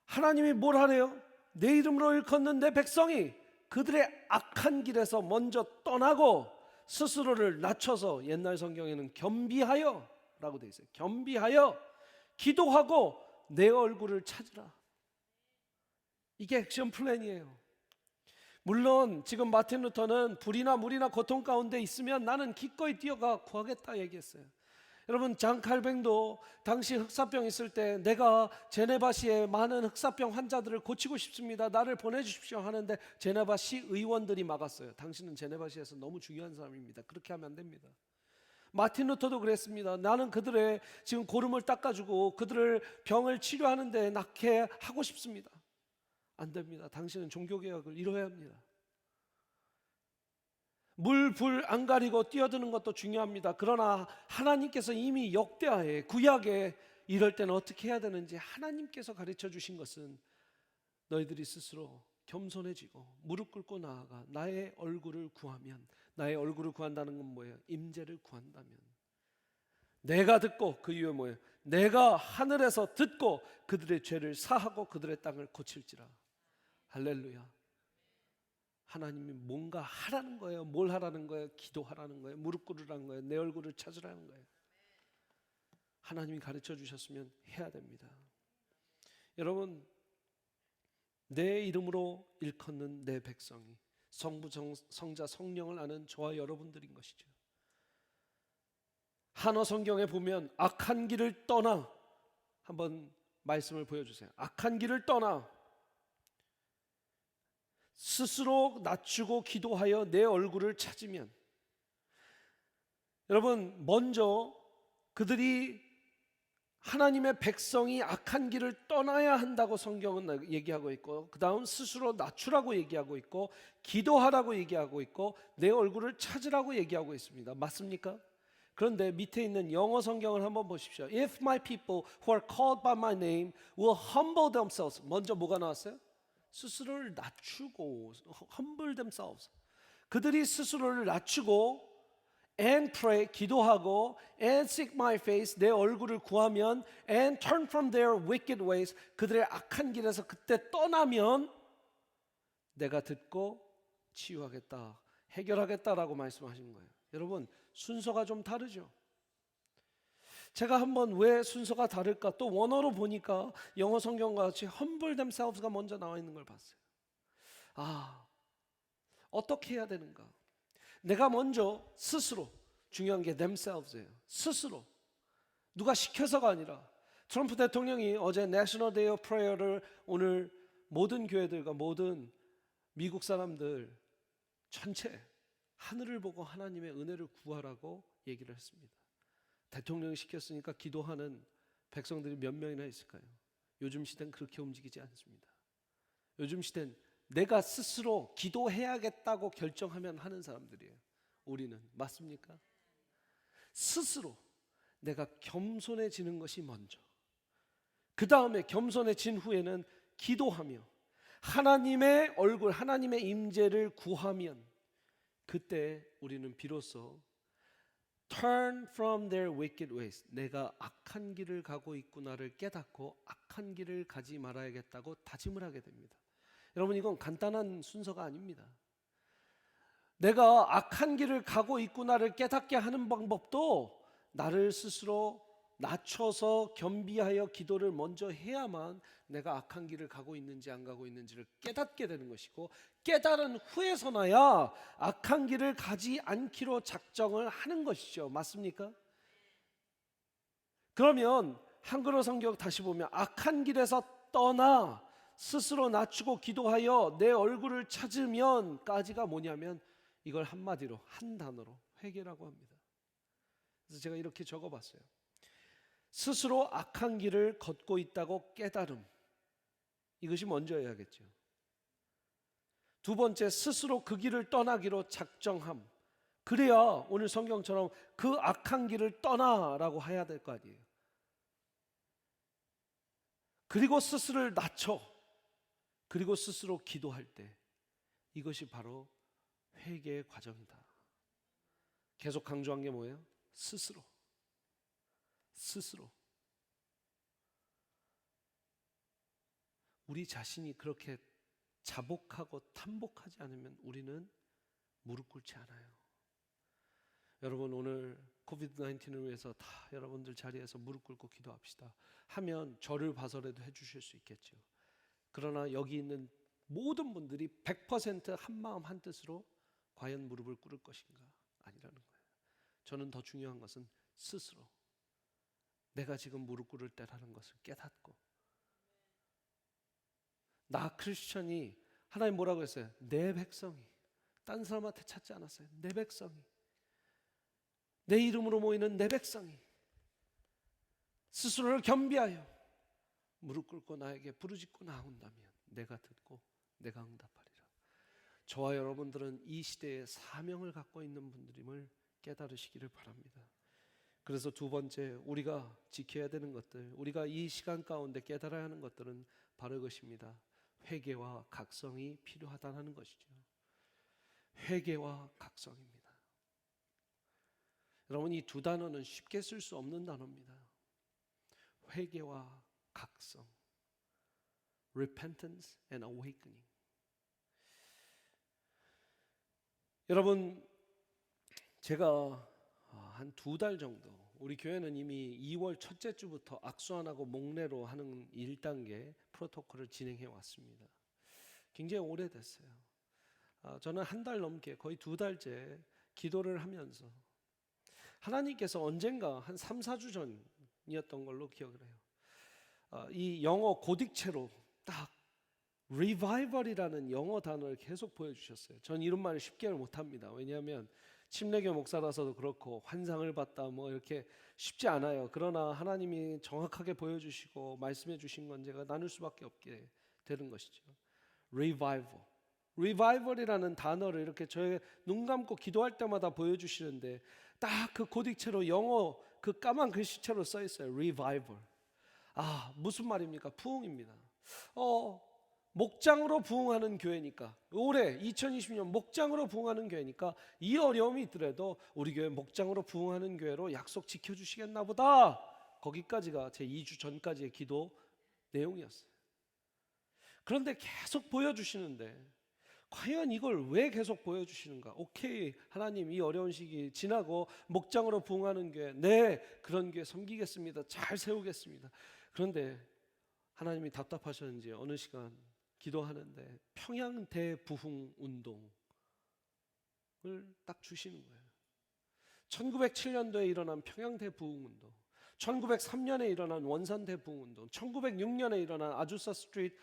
하나님이 뭘 하래요? 내 이름으로 일컫는 내 백성이 그들의 악한 길에서 먼저 떠나고 스스로를 낮춰서, 옛날 성경에는 겸비하여 라고 되어 있어요. 겸비하여 기도하고 내 얼굴을 찾으라. 이게 액션 플랜이에요. 물론 지금 마틴 루터는 불이나 물이나 고통 가운데 있으면 나는 기꺼이 뛰어가 구하겠다 얘기했어요. 여러분 장 칼뱅도 당시 흑사병 있을 때 내가 제네바시의 많은 흑사병 환자들을 고치고 싶습니다, 나를 보내주십시오 하는데 제네바시 의원들이 막았어요. 당신은 제네바시에서 너무 중요한 사람입니다, 그렇게 하면 안 됩니다. 마틴 루터도 그랬습니다. 나는 그들의 지금 고름을 닦아주고 그들을 병을 치료하는데 낫게 하고 싶습니다. 안 됩니다. 당신은 종교개혁을 이뤄야 합니다. 물, 불 안 가리고 뛰어드는 것도 중요합니다. 그러나 하나님께서 이미 역대하에, 구약에 이럴 때는 어떻게 해야 되는지 하나님께서 가르쳐 주신 것은 너희들이 스스로 겸손해지고 무릎 꿇고 나아가 나의 얼굴을 구하면, 나의 얼굴을 구한다는 건 뭐예요? 임재를 구한다면 내가 듣고, 그 이유는 뭐예요? 내가 하늘에서 듣고 그들의 죄를 사하고 그들의 땅을 고칠지라. 할렐루야. 하나님이 뭔가 하라는 거예요. 뭘 하라는 거예요? 기도하라는 거예요. 무릎 꿇으라는 거예요. 내 얼굴을 찾으라는 거예요. 하나님이 가르쳐 주셨으면 해야 됩니다. 여러분, 내 이름으로 일컫는 내 백성이 성부, 성자, 성령을 아는 저와 여러분들인 것이죠. 한어 성경에 보면 악한 길을 떠나, 한번 말씀을 보여주세요. 악한 길을 떠나 스스로 낮추고 기도하여 내 얼굴을 찾으면, 여러분 먼저 그들이, 하나님의 백성이 악한 길을 떠나야 한다고 성경은 얘기하고 있고, 그 다음 스스로 낮추라고 얘기하고 있고, 기도하라고 얘기하고 있고, 내 얼굴을 찾으라고 얘기하고 있습니다. 맞습니까? 그런데 밑에 있는 영어 성경을 한번 보십시오. If my people who are called by my name will humble themselves. 먼저 뭐가 나왔어요? 스스로를 낮추고, humble themselves. 그들이 스스로를 낮추고 and pray, 기도하고 and seek my face, 내 얼굴을 구하면 and turn from their wicked ways, 그들의 악한 길에서 그때 떠나면 내가 듣고 치유하겠다, 해결하겠다라고 말씀하시는 거예요. 여러분 순서가 좀 다르죠. 제가 한번 왜 순서가 다를까, 또 원어로 보니까 영어 성경과 같이 humble themselves가 먼저 나와 있는 걸 봤어요. 어떻게 해야 되는가? 내가 먼저 스스로, 중요한 게 themselves예요. 스스로, 누가 시켜서가 아니라. 트럼프 대통령이 어제 National Day of Prayer를 오늘 모든 교회들과 모든 미국 사람들 전체 하늘을 보고 하나님의 은혜를 구하라고 얘기를 했습니다. 대통령이 시켰으니까 기도하는 백성들이 몇 명이나 있을까요? 요즘 시대는 그렇게 움직이지 않습니다. 요즘 시대는 내가 스스로 기도해야겠다고 결정하면 하는 사람들이에요. 우리는. 맞습니까? 스스로 내가 겸손해지는 것이 먼저, 그 다음에 겸손해진 후에는 기도하며 하나님의 얼굴, 하나님의 임재를 구하면 그때 우리는 비로소 turn from their wicked ways, 내가 악한 길을 가고 있구나를 깨닫고 악한 길을 가지 말아야겠다고 다짐을 하게 됩니다. 여러분 이건 간단한 순서가 아닙니다. 내가 악한 길을 가고 있구나를 깨닫게 하는 방법도 나를 스스로 낮춰서 겸비하여 기도를 먼저 해야만 내가 악한 길을 가고 있는지 안 가고 있는지를 깨닫게 되는 것이고, 깨달은 후에서나야 악한 길을 가지 않기로 작정을 하는 것이죠. 맞습니까? 그러면 한글어 성경 다시 보면 악한 길에서 떠나 스스로 낮추고 기도하여 내 얼굴을 찾으면까지가 뭐냐면 이걸 한마디로 한 단어로 회개라고 합니다. 그래서 제가 이렇게 적어봤어요. 스스로 악한 길을 걷고 있다고 깨달음, 이것이 먼저여야겠죠. 두 번째, 스스로 그 길을 떠나기로 작정함. 그래야 오늘 성경처럼 그 악한 길을 떠나라고 해야 될 거 아니에요. 그리고 스스로를 낮춰, 그리고 스스로 기도할 때, 이것이 바로 회개의 과정이다. 계속 강조한 게 뭐예요? 스스로. 우리 자신이 그렇게 자복하고 탐복하지 않으면 우리는 무릎 꿇지 않아요. 여러분, 오늘 코비드-19을 위해서 다 여러분들 자리에서 무릎 꿇고 기도합시다 하면 저를 봐서라도 해주실 수 있겠죠. 그러나 여기 있는 모든 분들이 100% 한마음 한뜻으로 과연 무릎을 꿇을 것인가? 아니라는 거예요. 저는 더 중요한 것은 스스로 내가 지금 무릎 꿇을 때라는 것을 깨닫고, 나 크리스천이, 하나님 뭐라고 했어요? 내 백성이, 딴 사람한테 찾지 않았어요. 내 백성이, 내 이름으로 모이는 내 백성이 스스로를 겸비하여 무릎 꿇고 나에게 부르짖고 나온다면 내가 듣고 내가 응답하리라. 저와 여러분들은 이 시대에 사명을 갖고 있는 분들임을 깨달으시기를 바랍니다. 그래서 두 번째, 우리가 지켜야 되는 것들, 우리가 이 시간 가운데 깨달아야 하는 것들은 바로 이것입니다. 회개와 각성이 필요하다는 것이죠. 회개와 각성입니다. 여러분, 이 두 단어는 쉽게 쓸 수 없는 단어입니다. 회개와 각성, repentance and awakening. 여러분, 제가 한 2달 정도, 우리 교회는 이미 2월 첫째 주부터 악수안하고 목례로 하는 1단계 프로토콜을 진행해 왔습니다. 굉장히 오래됐어요. 저는 한 달 넘게, 거의 2달째 기도를 하면서 하나님께서 언젠가 한 3, 4주 전이었던 걸로 기억을 해요. 이 영어 고딕체로 딱 revival이라는 영어 단어를 계속 보여주셨어요. 전 이런 말을 쉽게 못합니다. 왜냐하면 침례교 목사라서도 그렇고 환상을 봤다 뭐 이렇게 쉽지 않아요. 그러나 하나님이 정확하게 보여주시고 말씀해 주신 건 제가 나눌 수밖에 없게 되는 것이죠. Revival이라는 단어를 이렇게 저의 눈 감고 기도할 때마다 보여주시는데 딱 그 고딕체로 영어 그 까만 글씨체로 써 있어요. Revival. 무슨 말입니까? 부흥입니다. 목장으로 부흥하는 교회니까, 올해 2020년 목장으로 부흥하는 교회니까 이 어려움이 있더라도 우리 교회 목장으로 부흥하는 교회로 약속 지켜주시겠나 보다. 거기까지가 제 2주 전까지의 기도 내용이었어요. 그런데 계속 보여주시는데 과연 이걸 왜 계속 보여주시는가? 오케이, 하나님 이 어려운 시기 지나고 목장으로 부흥하는 교회, 네, 그런 교회 섬기겠습니다. 잘 세우겠습니다. 그런데 하나님이 답답하셨는지 어느 시간 기도하는데 평양 대부흥 운동을 딱 주시는 거예요. 1907년도에 일어난 평양 대부흥 운동, 1903년에 일어난 원산 대부흥 운동, 1906년에 일어난 아주사 스트리트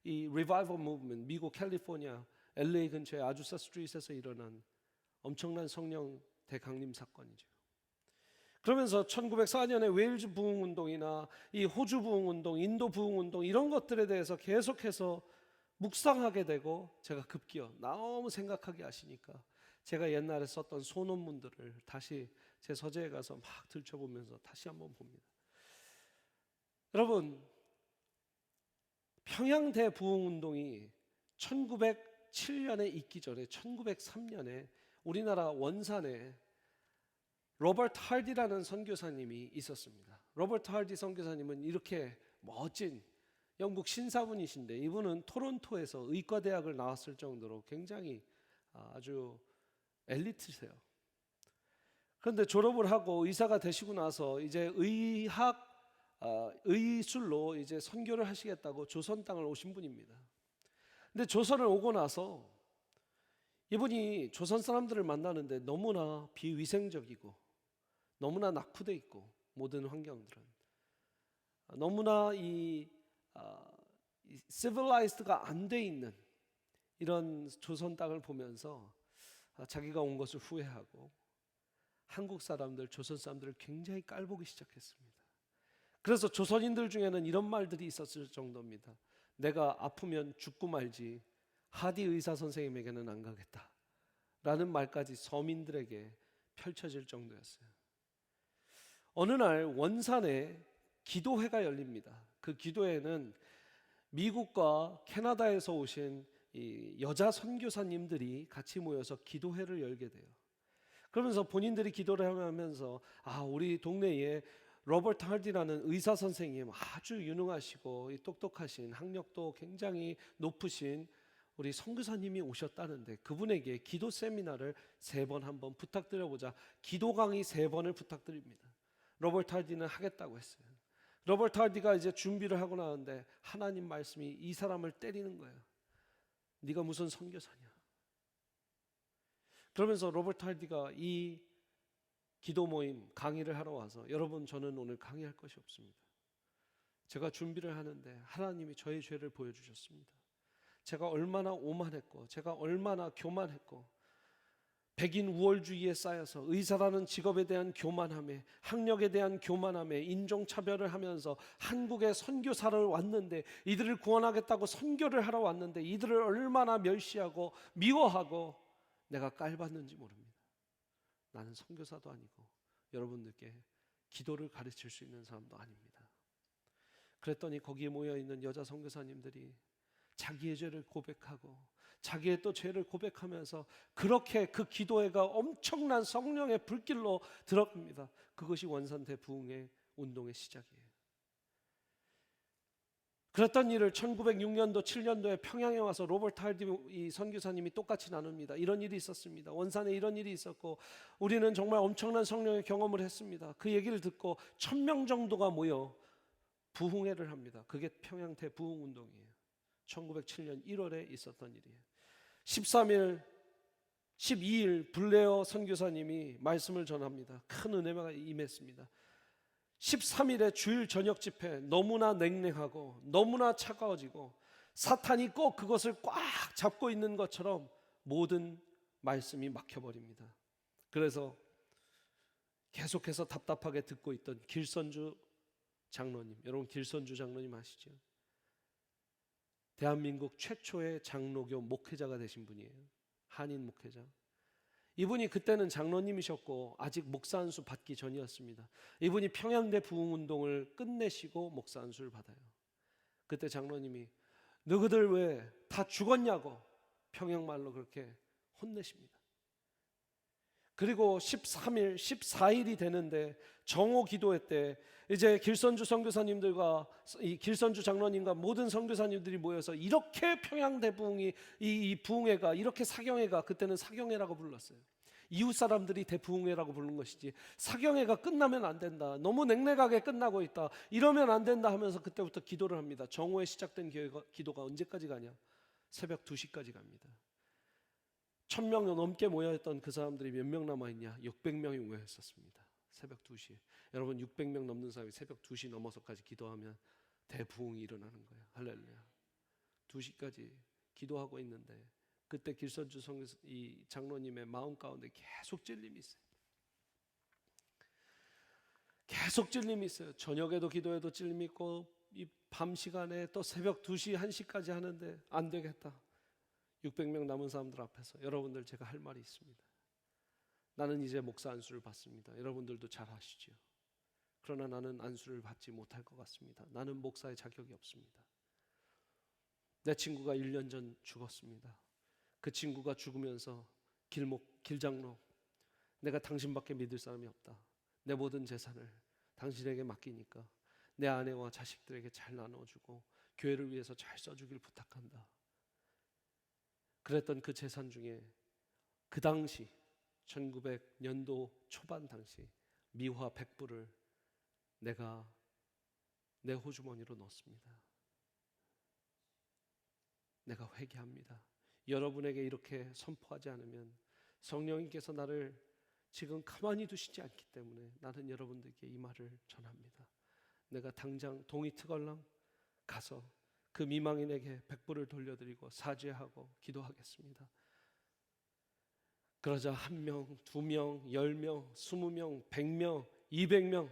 이 리바이벌 무브먼트, 미국 캘리포니아 LA 근처의 아주사 스트리트에서 일어난 엄청난 성령 대강림 사건이죠. 그러면서 1904년에 웨일즈 부흥 운동이나 이 호주 부흥 운동, 인도 부흥 운동 이런 것들에 대해서 계속해서 묵상하게 되고, 제가 급기어 너무 생각하게 하시니까 제가 옛날에 썼던 소논문들을 다시 제 서재에 가서 막 들춰보면서 다시 한번 봅니다. 여러분, 평양 대부흥 운동이 1907년에 있기 전에 1903년에 우리나라 원산에 로버트 할디라는 선교사님이 있었습니다. 로버트 할디 선교사님은 이렇게 멋진 영국 신사분이신데, 이분은 토론토에서 의과대학을 나왔을 정도로 굉장히 아주 엘리트세요. 그런데 졸업을 하고 의사가 되시고 나서 이제 의술로 이제 선교를 하시겠다고 조선 땅을 오신 분입니다. 근데 조선을 오고 나서 이분이 조선 사람들을 만나는데 너무나 비위생적이고 너무나 낙후돼 있고, 모든 환경들은 너무나 이 civilized가 안 돼 있는 이런 조선 땅을 보면서 자기가 온 것을 후회하고 한국 사람들, 조선 사람들을 굉장히 깔보기 시작했습니다. 그래서 조선인들 중에는 이런 말들이 있었을 정도입니다. 내가 아프면 죽고 말지 하디 의사 선생님에게는 안 가겠다 라는 말까지 서민들에게 펼쳐질 정도였어요. 어느 날 원산에 기도회가 열립니다. 그 기도회는 미국과 캐나다에서 오신 이 여자 선교사님들이 같이 모여서 기도회를 열게 돼요. 그러면서 본인들이 기도를 하면서 우리 동네에 로버트 할디라는 의사 선생님, 아주 유능하시고 똑똑하신, 학력도 굉장히 높으신 우리 선교사님이 오셨다는데 그분에게 기도 세미나를 3번 한번 부탁드려보자. 기도 강의 3번을 부탁드립니다. 로버트 할디는 하겠다고 했어요. 로버트 할디가 이제 준비를 하고 나왔는데 하나님 말씀이 이 사람을 때리는 거예요. 네가 무슨 선교사냐. 그러면서 로버트 할디가 이 기도 모임 강의를 하러 와서 여러분, 저는 오늘 강의할 것이 없습니다. 제가 준비를 하는데 하나님이 저의 죄를 보여주셨습니다. 제가 얼마나 오만했고 제가 얼마나 교만했고 백인 우월주의에 쌓여서 의사라는 직업에 대한 교만함에, 학력에 대한 교만함에 인종차별을 하면서 한국에 선교사를 왔는데, 이들을 구원하겠다고 선교를 하러 왔는데 이들을 얼마나 멸시하고 미워하고 내가 깔봤는지 모릅니다. 나는 선교사도 아니고 여러분들께 기도를 가르칠 수 있는 사람도 아닙니다. 그랬더니 거기에 모여있는 여자 선교사님들이 자기의 죄를 고백하고 자기의 또 죄를 고백하면서 그렇게 그 기도회가 엄청난 성령의 불길로 들어갑니다. 그것이 원산 대부흥의 운동의 시작이에요. 그랬던 일을 1906년도 7년도에 평양에 와서 로버트 할디 이 선교사님이 똑같이 나눕니다. 이런 일이 있었습니다. 원산에 이런 일이 있었고 우리는 정말 엄청난 성령의 경험을 했습니다. 그 얘기를 듣고 1000명 정도가 모여 부흥회를 합니다. 그게 평양 대부흥 운동이에요. 1907년 1월에 있었던 일이에요. 13일, 12일 블레어 선교사님이 말씀을 전합니다. 큰 은혜가 임했습니다. 13일에 주일 저녁 집회, 너무나 냉랭하고 너무나 차가워지고 사탄이 꼭 그것을 꽉 잡고 있는 것처럼 모든 말씀이 막혀버립니다. 그래서 계속해서 답답하게 듣고 있던 길선주 장로님, 여러분 길선주 장로님 아시죠? 대한민국 최초의 장로교 목회자가 되신 분이에요. 한인 목회자. 이분이 그때는 장로님이셨고 아직 목사 안수 받기 전이었습니다. 이분이 평양대 부흥운동을 끝내시고 목사 안수를 받아요. 그때 장로님이 너희들 왜 다 죽었냐고 평양말로 그렇게 혼내십니다. 그리고 13일, 14일이 되는데 정오 기도회 때 이제 길선주 선교사님들과 이 길선주 장로님과 모든 선교사님들이 모여서 이렇게 평양대부흥이 이 부흥회가 이렇게 사경회가, 그때는 사경회라고 불렀어요. 이웃 사람들이 대부흥회라고 부르는 것이지 사경회가 끝나면 안 된다, 너무 냉랭하게 끝나고 있다, 이러면 안 된다 하면서 그때부터 기도를 합니다. 정오에 시작된 기도가 언제까지 가냐? 새벽 2시까지 갑니다. 1000명 넘게 모여있던 그 사람들이 몇 명 남아있냐? 600명이 모여있었습니다. 새벽 2시. 여러분, 600명 넘는 사람이 새벽 2시 넘어서까지 기도하면 대부흥이 일어나는 거예요. 할렐루야. 2시까지 기도하고 있는데 그때 길선주 이 장로님의 마음 가운데 계속 찔림이 있어요. 계속 찔림이 있어요. 저녁에도 기도해도 찔림이 있고 이 밤 시간에 또 새벽 2시, 1시까지 하는데 안 되겠다. 600명 남은 사람들 앞에서 여러분들, 제가 할 말이 있습니다. 나는 이제 목사 안수를 받습니다. 여러분들도 잘 아시죠? 그러나 나는 안수를 받지 못할 것 같습니다. 나는 목사의 자격이 없습니다. 내 친구가 1년 전 죽었습니다. 그 친구가 죽으면서 길장로, 내가 당신밖에 믿을 사람이 없다. 내 모든 재산을 당신에게 맡기니까 내 아내와 자식들에게 잘 나눠주고 교회를 위해서 잘 써주길 부탁한다. 그랬던 그 재산 중에 그 당시 1900년도 초반 당시 미화 100불을 내가 내 호주머니로 넣었습니다. 내가 회개합니다. 여러분에게 이렇게 선포하지 않으면 성령님께서 나를 지금 가만히 두시지 않기 때문에 나는 여러분들께 이 말을 전합니다. 내가 당장 동이 트걸랑 가서 그 미망인에게 100불을 돌려드리고 사죄하고 기도하겠습니다. 그러자 1명, 2명, 10명, 20명, 100명, 200명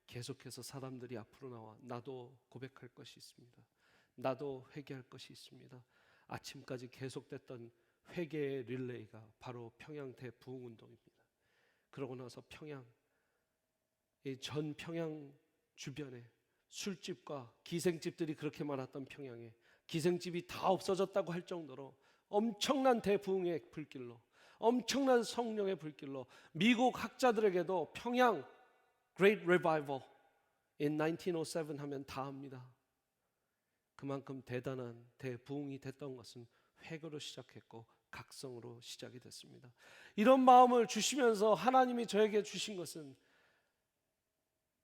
계속해서 사람들이 앞으로 나와 나도 고백할 것이 있습니다. 나도 회개할 것이 있습니다. 아침까지 계속됐던 회개의 릴레이가 바로 평양 대부흥운동입니다. 그러고 나서 평양, 이 전 평양 주변에 술집과 기생집들이 그렇게 많았던 평양에 기생집이 다 없어졌다고 할 정도로 엄청난 대부흥의 불길로, 엄청난 성령의 불길로 미국 학자들에게도 평양 Great Revival in 1907 하면 다 압니다. 그만큼 대단한 대부흥이 됐던 것은 회개로 시작했고 각성으로 시작이 됐습니다. 이런 마음을 주시면서 하나님이 저에게 주신 것은,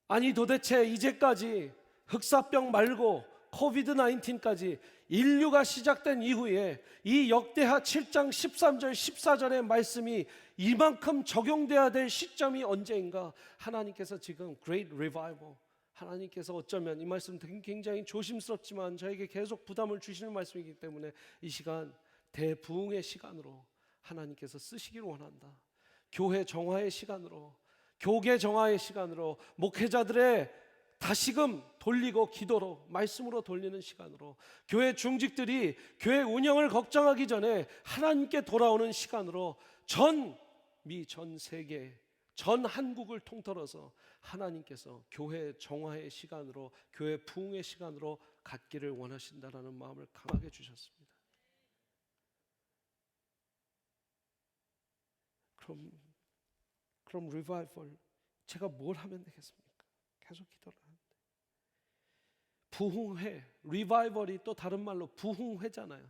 아니 도대체 이제까지 흑사병 말고 코비드 19까지 인류가 시작된 이후에 이 역대하 7장 13절 14절의 말씀이 이만큼 적용돼야 될 시점이 언제인가? 하나님께서 지금 Great Revival, 하나님께서 어쩌면 이 말씀 굉장히 조심스럽지만 저에게 계속 부담을 주시는 말씀이기 때문에 이 시간 대부흥의 시간으로 하나님께서 쓰시기를 원한다. 교회 정화의 시간으로, 교계 정화의 시간으로, 목회자들의 다시금 돌리고 기도로 말씀으로 돌리는 시간으로, 교회 중직들이 교회 운영을 걱정하기 전에 하나님께 돌아오는 시간으로 전 세계, 전 한국을 통틀어서 하나님께서 교회 정화의 시간으로, 교회 부흥의 시간으로 갖기를 원하신다라는 마음을 강하게 주셨습니다. 그럼 리바이벌 제가 뭘 하면 되겠습니까? 계속 기도를 하는데 부흥회, 리바이벌이 또 다른 말로 부흥회잖아요.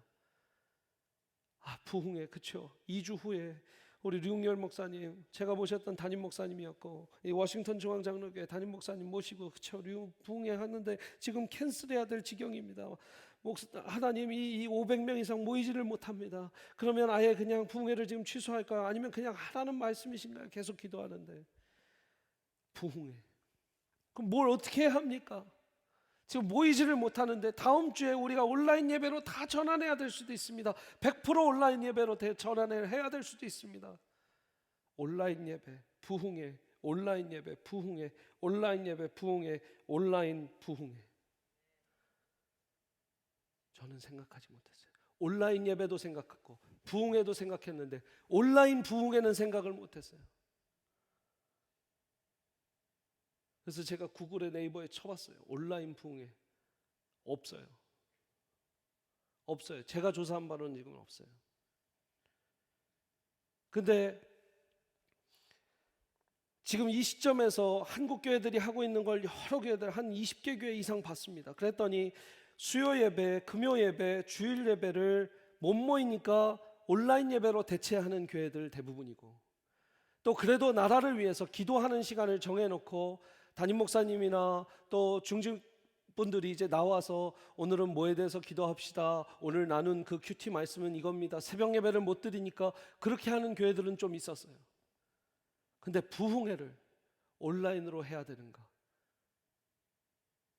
부흥회, 그렇죠. 2주 후에 우리 류웅열 목사님, 제가 모셨던 담임 목사님이었고 이 워싱턴 중앙장로교회 담임 목사님 모시고 그렇죠. 부흥회 하는데 지금 캔슬해야 될 지경입니다. 하나님 이 500명 이상 모이지를 못합니다. 그러면 아예 그냥 부흥회를 지금 취소할까요? 아니면 그냥 하라는 말씀이신가요? 계속 기도하는데 부흥회. 그럼 뭘 어떻게 해야 합니까? 지금 모이지를 못하는데 다음 주에 우리가 온라인 예배로 다 전환해야 될 수도 있습니다. 100% 온라인 예배로 전환을 해야 될 수도 있습니다. 온라인 예배, 부흥회, 온라인 예배, 부흥회, 온라인 예배, 부흥회, 온라인 부흥회. 저는 생각하지 못했어요. 온라인 예배도 생각했고 부흥회도 생각했는데 온라인 부흥회는 생각을 못했어요. 그래서 제가 구글에 네이버에 쳐봤어요. 온라인 부흥회 없어요. 제가 조사한 바로는 지금 없어요. 근데 지금 이 시점에서 한국 교회들이 하고 있는 걸 여러 교회들 한 20개 교회 이상 봤습니다. 그랬더니 수요 예배, 금요 예배, 주일 예배를 못 모이니까 온라인 예배로 대체하는 교회들 대부분이고, 또 그래도 나라를 위해서 기도하는 시간을 정해놓고 담임 목사님이나 또 중직분들이 이제 나와서 오늘은 뭐에 대해서 기도합시다, 오늘 나눈 그 큐티 말씀은 이겁니다, 새벽 예배를 못 드리니까 그렇게 하는 교회들은 좀 있었어요. 근데 부흥회를 온라인으로 해야 되는가?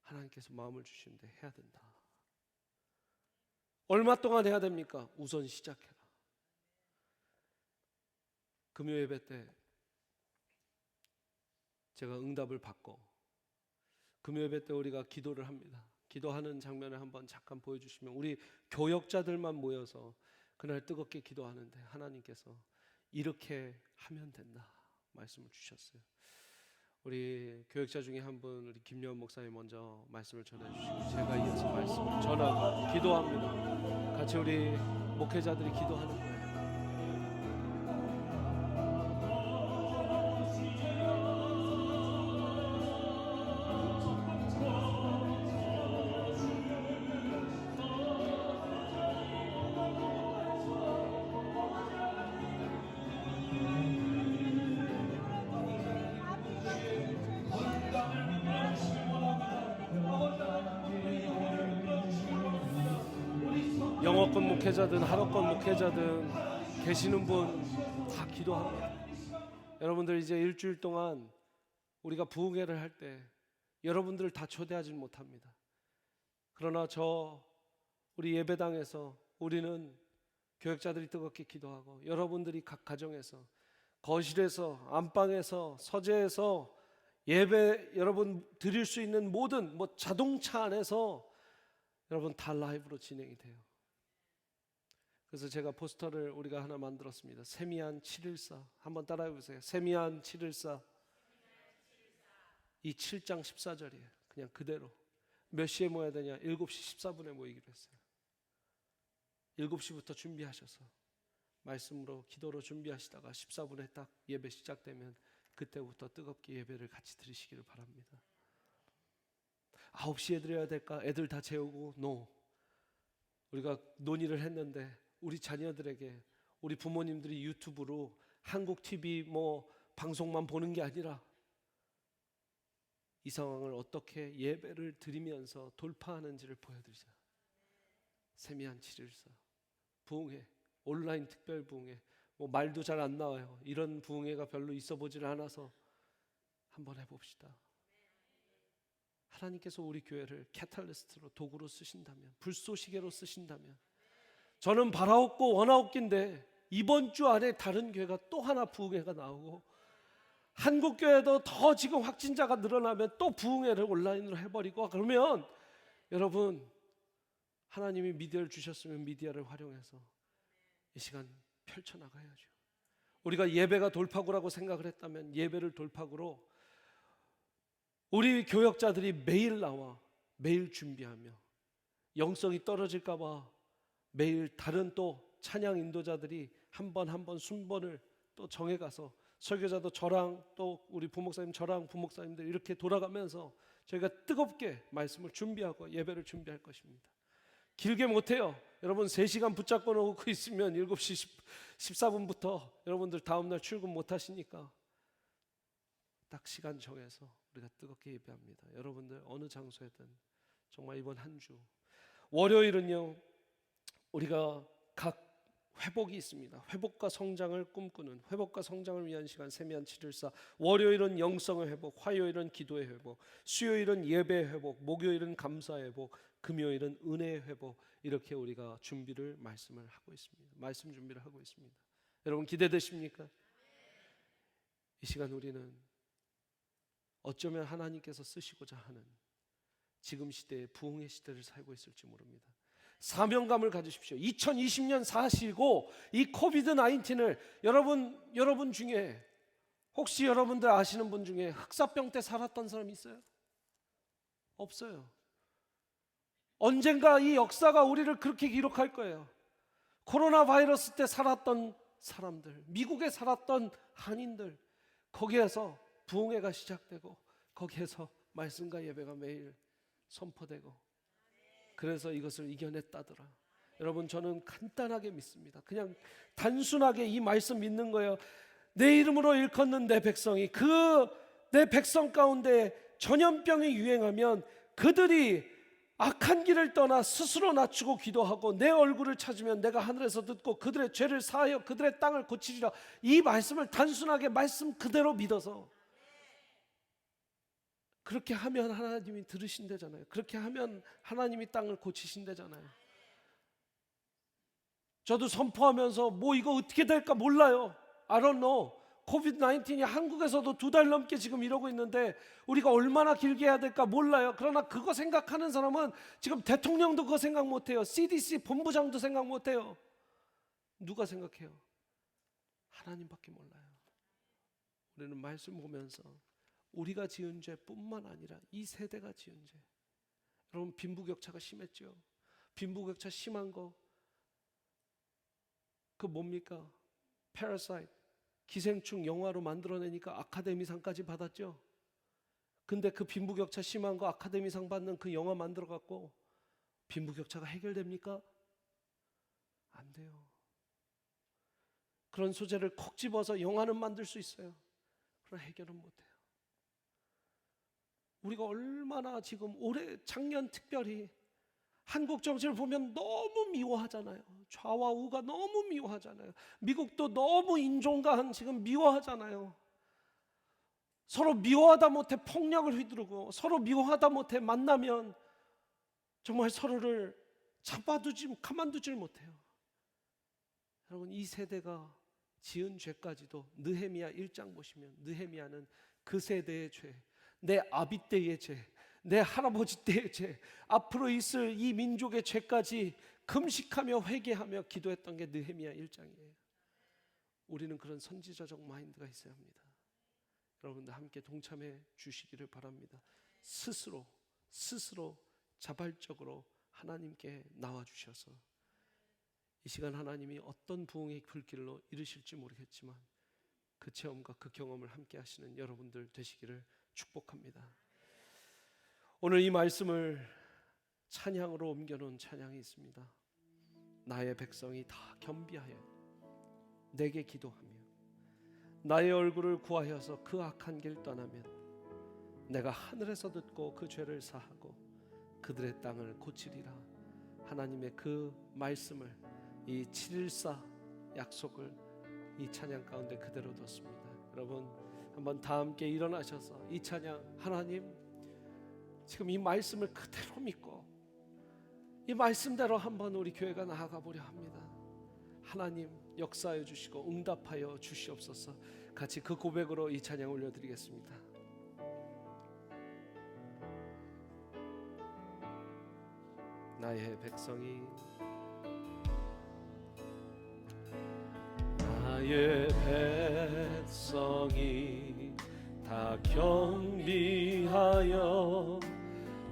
하나님께서 마음을 주시는데 해야 된다. 얼마 동안 해야 됩니까? 우선 시작해라. 금요 예배 때 제가 응답을 받고 금요 예배 때 우리가 기도를 합니다. 기도하는 장면을 한번 잠깐 보여주시면, 우리 교역자들만 모여서 그날 뜨겁게 기도하는데 하나님께서 이렇게 하면 된다 말씀을 주셨어요. 우리 교역자 중에 한 분, 우리 김여원 목사님 먼저 말씀을 전해주시고 제가 이어서 말씀을 전하고 기도합니다. 같이 우리 목회자들이 기도하는 거예요. 영어권 목회자든 한어권 목회자든 계시는 분 다 기도합니다. 여러분들 이제 일주일 동안 우리가 부흥회를 할 때 여러분들을 다 초대하지 못합니다. 그러나 우리 예배당에서 우리는 교역자들이 뜨겁게 기도하고 여러분들이 각 가정에서 거실에서 안방에서 서재에서 예배 여러분 드릴 수 있는 모든 자동차 안에서 여러분 다 라이브로 진행이 돼요. 그래서 제가 포스터를 우리가 하나 만들었습니다. 세미한 714 한번 따라해 보세요. 세미한 714 이 7장 14절이에요. 그냥 그대로. 몇 시에 모여야 되냐? 7시 14분에 모이기로 했어요. 7시부터 준비하셔서 말씀으로 기도로 준비하시다가 14분에 딱 예배 시작되면 그때부터 뜨겁게 예배를 같이 드리시기를 바랍니다. 9시에 드려야 될까? 애들 다 재우고 우리가 논의를 했는데 우리 자녀들에게 우리 부모님들이 유튜브로 한국 TV 방송만 보는 게 아니라 이 상황을 어떻게 예배를 드리면서 돌파하는지를 보여드리자. 세미한 714 부흥회 온라인 특별 부흥회 말도 잘 안 나와요. 이런 부흥회가 별로 있어 보질 않아서 한번 해봅시다. 하나님께서 우리 교회를 캐탈리스트로 도구로 쓰신다면 불쏘시개로 쓰신다면 저는 바라옵고 원하옵긴데 이번 주 안에 다른 교회가 또 하나 부흥회가 나오고 한국교회도 더 지금 확진자가 늘어나면 또 부흥회를 온라인으로 해버리고 그러면 여러분 하나님이 미디어를 주셨으면 미디어를 활용해서 이 시간 펼쳐나가야죠. 우리가 예배가 돌파구라고 생각을 했다면 예배를 돌파구로 우리 교역자들이 매일 나와 매일 준비하며 영성이 떨어질까 봐 매일 다른 또 찬양 인도자들이 한 번 순번을 또 정해가서 설교자도 저랑 또 우리 부목사님 저랑 부목사님들 이렇게 돌아가면서 저희가 뜨겁게 말씀을 준비하고 예배를 준비할 것입니다. 길게 못해요. 여러분 3시간 붙잡고 놓고 있으면 7시 14분부터 여러분들 다음날 출근 못하시니까 딱 시간 정해서 우리가 뜨겁게 예배합니다. 여러분들 어느 장소에든 정말 이번 한 주 월요일은요 우리가 각 회복이 있습니다. 회복과 성장을 꿈꾸는 회복과 성장을 위한 시간 세미한 714 월요일은 영성의 회복, 화요일은 기도의 회복, 수요일은 예배의 회복, 목요일은 감사의 회복, 금요일은 은혜의 회복 이렇게 우리가 말씀을 하고 있습니다. 말씀 준비를 하고 있습니다. 여러분 기대되십니까? 이 시간 우리는 어쩌면 하나님께서 쓰시고자 하는 지금 시대의 부흥의 시대를 살고 있을지 모릅니다. 사명감을 가지십시오. 2020년 사시고 이 코비드 19을 여러분 중에 혹시 여러분들 아시는 분 중에 흑사병 때 살았던 사람 있어요? 없어요. 언젠가 이 역사가 우리를 그렇게 기록할 거예요. 코로나 바이러스 때 살았던 사람들, 미국에 살았던 한인들, 거기에서 부흥회가 시작되고 거기에서 말씀과 예배가 매일 선포되고 그래서 이것을 이겨냈다더라. 여러분 저는 간단하게 믿습니다. 그냥 단순하게 이 말씀 믿는 거예요. 내 이름으로 일컫는 내 백성이 내 백성 가운데 전염병이 유행하면 그들이 악한 길을 떠나 스스로 낮추고 기도하고 내 얼굴을 찾으면 내가 하늘에서 듣고 그들의 죄를 사하여 그들의 땅을 고치리라. 이 말씀을 단순하게 말씀 그대로 믿어서 그렇게 하면 하나님이 들으신대잖아요. 그렇게 하면 하나님이 땅을 고치신대잖아요. 저도 선포하면서 이거 어떻게 될까 몰라요. I don't know. 코비드 19이 한국에서도 2달 넘게 지금 이러고 있는데 우리가 얼마나 길게 해야 될까 몰라요. 그러나 그거 생각하는 사람은 지금 대통령도 그거 생각 못해요. CDC 본부장도 생각 못해요. 누가 생각해요? 하나님밖에 몰라요. 우리는 말씀 보면서 우리가 지은 죄뿐만 아니라 이 세대가 지은 죄. 여러분 빈부격차가 심했죠. 빈부격차 심한 거 뭡니까? 패러사이트 기생충 영화로 만들어내니까 아카데미상까지 받았죠. 근데 그 빈부격차 심한 거 아카데미상 받는 그 영화 만들어 갖고 빈부격차가 해결됩니까? 안 돼요. 그런 소재를 콕 집어서 영화는 만들 수 있어요. 그러나 해결은 못해요. 우리가 얼마나 지금 작년 특별히 한국 정치를 보면 너무 미워하잖아요. 좌와 우가 너무 미워하잖아요. 미국도 너무 인종가한 지금 미워하잖아요. 서로 미워하다 못해 폭력을 휘두르고 서로 미워하다 못해 만나면 정말 서로를 가만두질 못해요. 여러분, 이 세대가 지은 죄까지도 느헤미야 1장 보시면 느헤미야는 그 세대의 죄, 내 아비 때의 죄, 내 할아버지 때의 죄, 앞으로 있을 이 민족의 죄까지 금식하며 회개하며 기도했던 게 느헤미야 1장이에요. 우리는 그런 선지자적 마인드가 있어야 합니다. 여러분들 함께 동참해 주시기를 바랍니다. 스스로 자발적으로 하나님께 나와주셔서 이 시간 하나님이 어떤 부흥의 불길로 이르실지 모르겠지만 그 체험과 그 경험을 함께 하시는 여러분들 되시기를 축복합니다. 오늘 이 말씀을 찬양으로 옮겨놓은 찬양이 있습니다. 나의 백성이 다 겸비하여 내게 기도하며 나의 얼굴을 구하여서 그 악한 길 떠나면 내가 하늘에서 듣고 그 죄를 사하고 그들의 땅을 고치리라. 하나님의 그 말씀을, 이 714 약속을 이 찬양 가운데 그대로 뒀습니다. 여러분 한번 다 함께 일어나셔서 이 찬양, 하나님 지금 이 말씀을 그대로 믿고 이 말씀대로 한번 우리 교회가 나아가 보려 합니다. 하나님 역사해 주시고 응답하여 주시옵소서. 같이 그 고백으로 이 찬양 올려드리겠습니다. 나의 백성이 다 경비하여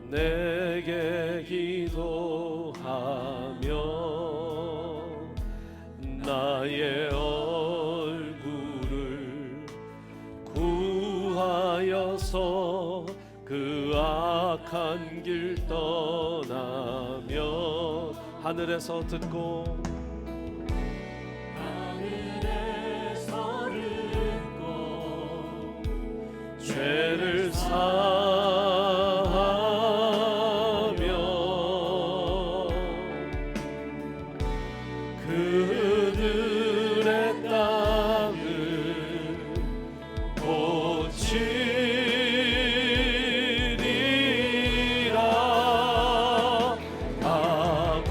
내게 기도하며 나의 얼굴을 구하여서 그 악한 길 떠나며 하늘에서 듣고 죄를 사하며 그들의 땅을 고치리라. 아버지여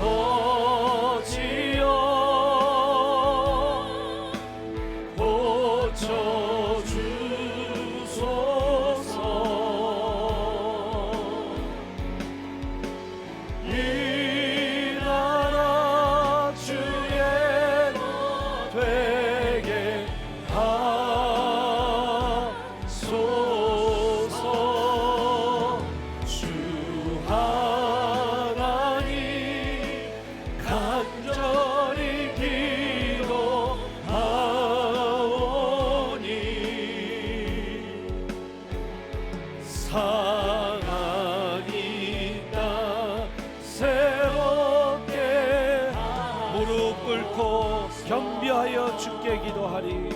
겸비하여 주께 기도하리.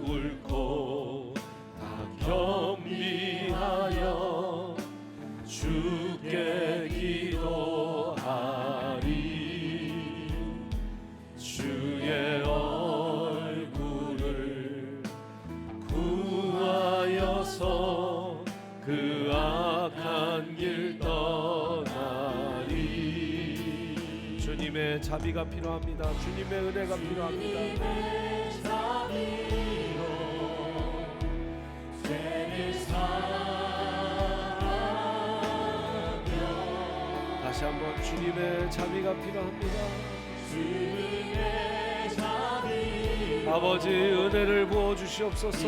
꿇고 다 겸비하여 주께 기도하리. 주의 얼굴을 구하여서 그 악한 길 떠나리. 주님의 자비가 필요합니다. 주님의 은혜가 필요합니다. 다시 한번 주님의 자비가 필요합니다. 아버지 은혜를 부어 주시옵소서.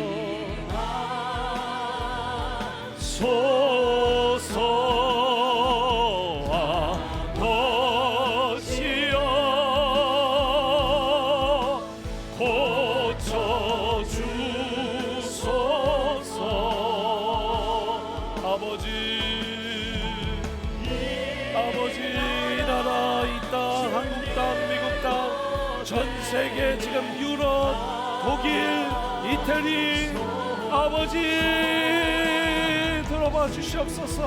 아버지 나라 이 땅, 한국 땅, 미국 땅, 전 세계 지금 유럽, 독일, 이태리 아버지 들어봐 주시옵소서.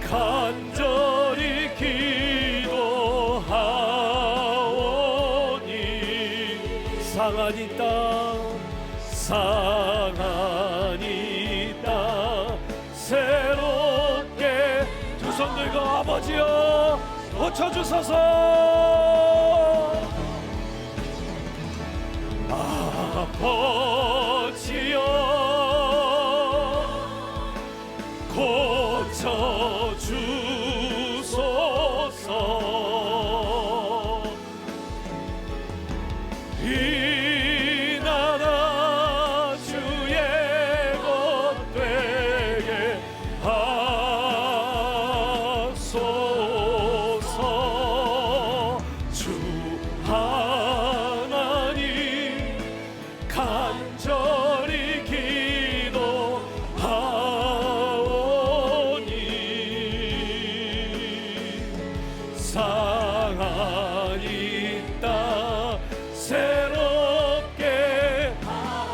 간절히 기도하오니 상한 이 땅 상한 이 땅 새롭게 두 손 들고 아버지여 고쳐주소서. 아버지여 고쳐주소서. 이 나라 주의 것 되게 하소서. 주 하나님 간절히 기도하오니 상한 이 땅 새롭게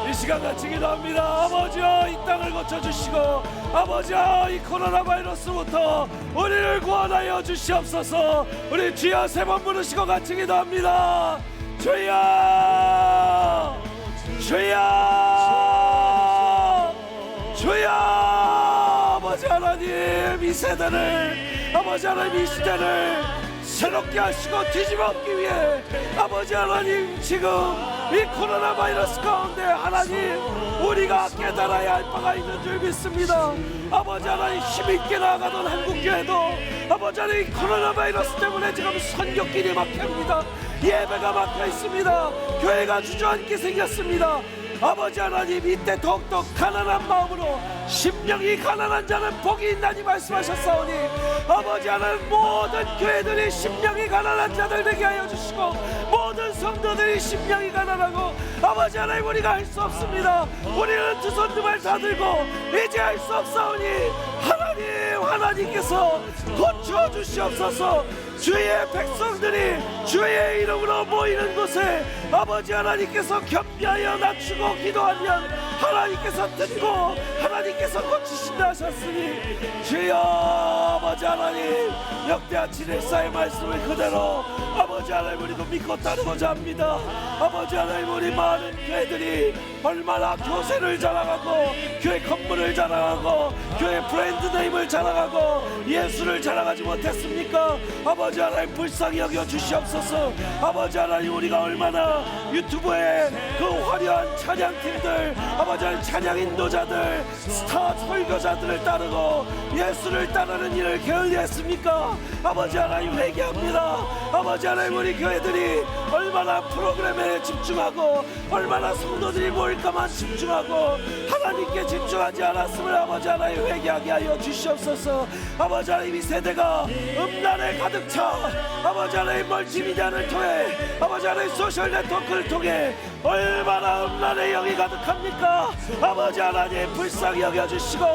이 시간 같이 기도합니다. 아버지여 이 땅을 고쳐주시고 아버지여 이 코로나 바이러스부터 우리를 구원하여 주시옵소서. 우리 주여 세 번 부르시고 같이 기도합니다. 주여 주여 주여. 아버지 하나님 이 세대를 아버지 하나님 이 시대를 새롭게 하시고 뒤집어 엎기 위해 아버지 하나님 지금 이 코로나 바이러스 가운데 하나님 우리가 깨달아야 할 바가 있는 줄 믿습니다. 아버지 하나님 힘있게 나아가던 한국교회도 아버지 하나님 코로나 바이러스 때문에 지금 선교길이 막힙니다. 예배가 막혀 있습니다. 교회가 주저앉게 생겼습니다. 아버지 하나님 이때 더욱더 가난한 마음으로 심령이 가난한 자는 복이 있나니 말씀하셨사오니 아버지 하나님 모든 교회들이 심령이 가난한 자들 되게 하여 주시고 모든 성도들이 심령이 가난하고 아버지 하나님 우리가 할 수 없습니다. 우리는 두 손 두 발 다 들고 이제 할 수 없사오니 하나님께서 고쳐주시옵소서. 주의 백성들이 주의 이름으로 모이는 곳에 아버지 하나님께서 겸비하여 낮추고 기도하면 하나님께서 듣고 하나님께서 고치신다 하셨으니 주여 아버지 하나님 역대하 714의 말씀을 그대로 아버지 하나님 우리도 믿고 따르고자 합니다. 아버지 하나님 우리 많은 교회들이 얼마나 교세를 자랑하고 교회 건물을 자랑하고 교회 브랜드 네임을 자랑하고 예수를 자랑하지 못했습니까? 아버지 하나님 불쌍히 여겨 주시옵소서. 아버지 하나님 우리가 얼마나 유튜브에 그 화려한 찬양팀들 아버지 하나님 찬양 인도자들 스타 설교자들을 따르고 예수를 따르는 일을 게을리했습니까? 아버지 하나님 회개합니다. 아버지 하나님 우리 교회들이 얼마나 프로그램에 집중하고 얼마나 성도들이 모일까만 집중하고 하나님께 집중하지 않았음을 아버지 하나님 회개하게 하여 주시옵소서. 아버지 하나님 이 세대가 음란에 가득 차 아버지 하나님 멀티미디어를 통해 아버지 하나님 소셜 네트워크를 통해 얼마나 음란의 영이 가득합니까? 아버지 하나님 불쌍히 여겨주시고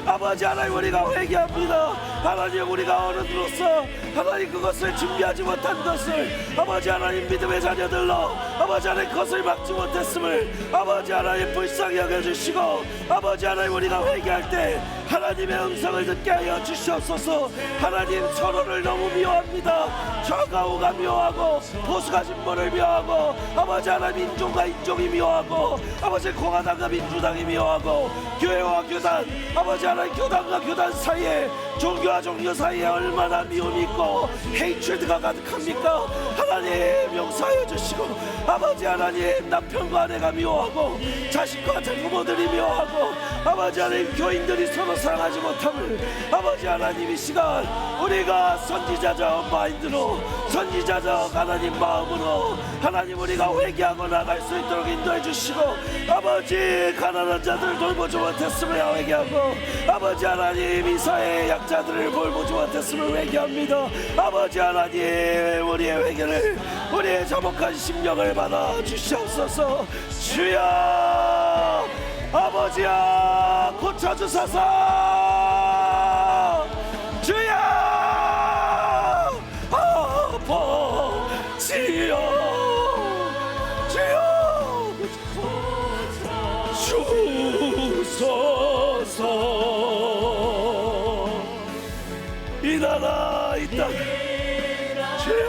아버지 하나님 우리가 회개합니다. 하나님 우리가 어른으로서 하나님 그것을 준비하지 못한 것을 아버지 하나님 믿음의 자녀들로 아버지 하나님 그것을 막지 못했음을 아버지 하나님 불쌍히 여겨주시고 아버지 하나님 우리가 회개할 때 하나님의 음성을 듣게 하여 주시옵소서. 하나님 서로를 너무 미워합니다. 좌가우가 미워하고 보수가 진보를 미워하고 아버지 하나님 인종과 인종이 미워하고 아버지 공화당과 민주당이 미워하고 교회와 교단 아버지 하나님 교단과 교단 사이에 종교와 종교 사이에 얼마나 미움이 있고 헤이트레드가 가득합니까? 하나님 용서하여 주시고 아버지 하나님 남편과 아내가 미워하고 자식과 부모들이 미워하고 아버지 하나님 교인들이 서로 사랑하지 못함을 아버지 하나님 이 시간 우리가 선지자적 마인드로 선지자적 하나님 마음으로 하나님 우리가 회개하고 나갈 수 있도록 인도해 주시고 아버지 가난한 자들 돌보지 못했음을 회개하고 아버지 하나님 이 사회의 약자들을 돌보지 못했음을 회개합니다. 아버지 하나님 우리의 회개를 우리의 자복한 심령을 받아 주시옵소서. 주여 아버지야 고쳐주소서. 주여 아버지여 주여 주소서. 이 나라 이 땅 주여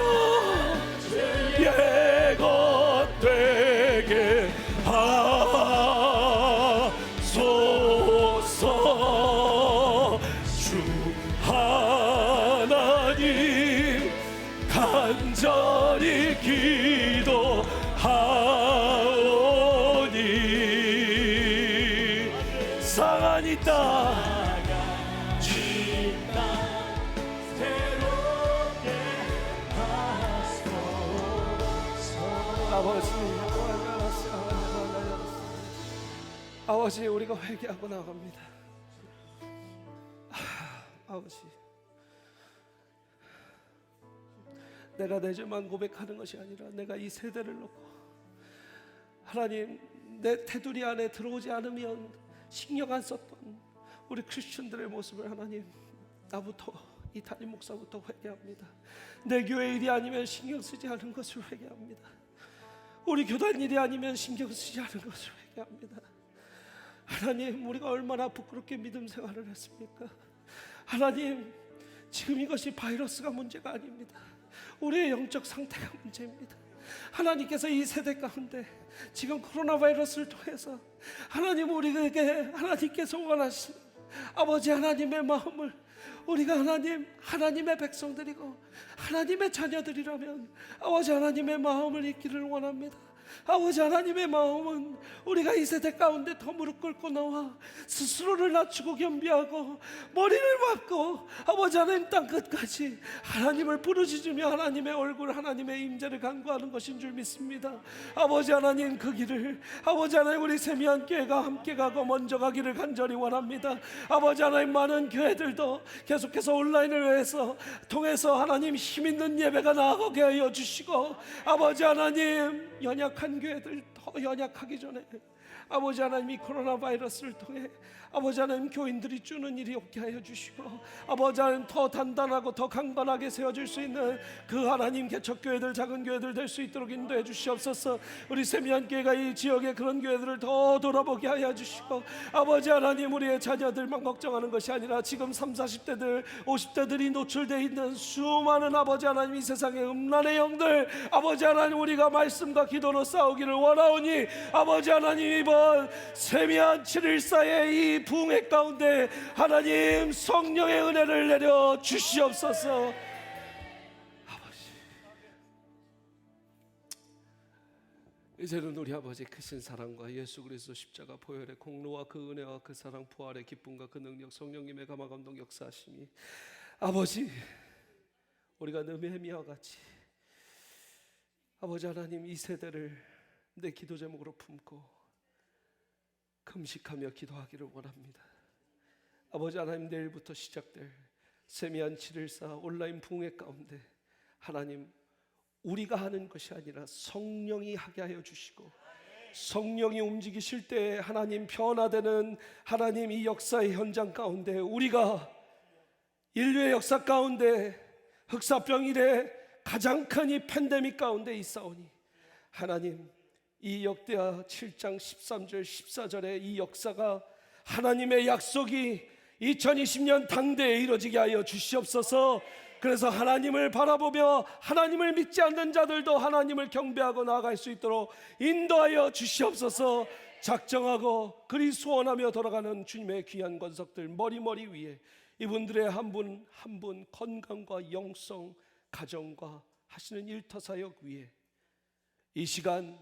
예것 되게 아버지, 우리가 회개하고 나갑니다. 아버지, 내가 내 죄만 고백하는 것이 아니라 내가 이 세대를 놓고 하나님, 내 테두리 안에 들어오지 않으면 신경 안 썼던 우리 크리스천들의 모습을 하나님, 나부터, 이 담임 목사부터 회개합니다. 내 교회 일이 아니면 신경 쓰지 않은 것을 회개합니다. 우리 교단 일이 아니면 신경 쓰지 않은 것을 회개합니다. 하나님, 우리가 얼마나 부끄럽게 믿음 생활을 했습니까? 하나님, 지금 이것이 바이러스가 문제가 아닙니다. 우리의 영적 상태가 문제입니다. 하나님께서 이 세대 가운데 지금 코로나 바이러스를 통해서 하나님, 우리에게 하나님께서 원하시는 아버지 하나님의 마음을, 우리가 하나님의 백성들이고 하나님의 자녀들이라면 아버지 하나님의 마음을 잊기를 원합니다. 아버지 하나님의 마음은 우리가 이 세대 가운데 더 무릎 꿇고 나와 스스로를 낮추고 겸비하고 머리를 박고 아버지 하나님 땅 끝까지 하나님을 부르짖으며 하나님의 얼굴, 하나님의 임재를 간구하는 것인 줄 믿습니다. 아버지 하나님, 그 길을 아버지 하나님, 우리 세미한 교회가 함께 가고 먼저 가기를 간절히 원합니다. 아버지 하나님, 많은 교회들도 계속해서 온라인을 통해서 하나님 힘있는 예배가 나아가게 하여 주시고, 아버지 하나님, 연약한 교회들 더 연약하기 전에 아버지 하나님, 이 코로나 바이러스를 통해 아버지 하나님, 교인들이 주는 일이 없게 하여 주시고 아버지 하나님, 더 단단하고 더 강건하게 세워질 수 있는 그 하나님 개척교회들, 작은 교회들 될 수 있도록 인도해 주시옵소서. 우리 세미한 교회가 이 지역의 그런 교회들을 더 돌아보게 하여 주시고 아버지 하나님, 우리의 자녀들만 걱정하는 것이 아니라 지금 30, 40대들 50대들이 노출되어 있는 수많은 아버지 하나님, 이 세상의 음란의 영들, 아버지 하나님, 우리가 말씀과 기도로 싸우기를 원하오니 아버지 하나님, 이번 세미한 7.14의 이 부흥회 가운데 하나님, 성령의 은혜를 내려 주시옵소서. 아버지, 이제는 우리 아버지 크신 사랑과 예수 그리스도 십자가 보혈의 공로와 그 은혜와 그 사랑, 부활의 기쁨과 그 능력, 성령님의 감화 감동 역사하심이 아버지, 우리가 느헤미야와 같이 아버지 하나님, 이 세대를 내 기도 제목으로 품고 금식하며 기도하기를 원합니다. 아버지 하나님, 내일부터 시작될 세미한 7.14 온라인 부흥회 가운데 하나님, 우리가 하는 것이 아니라 성령이 하게 하여 주시고 성령이 움직이실 때 하나님, 변화되는 하나님, 이 역사의 현장 가운데 우리가 인류의 역사 가운데 흑사병 이래 가장 큰 이 팬데믹 가운데 있사오니 하나님, 이 역대하 7장 13절 14절의 이 역사가 하나님의 약속이 2020년 당대에 이루어지게 하여 주시옵소서. 그래서 하나님을 바라보며 하나님을 믿지 않는 자들도 하나님을 경배하고 나아갈 수 있도록 인도하여 주시옵소서. 작정하고 그리 소원하며 돌아가는 주님의 귀한 권석들 머리 위에 이분들의 한 분 한 분 건강과 영성, 가정과 하시는 일터사역 위에 이 시간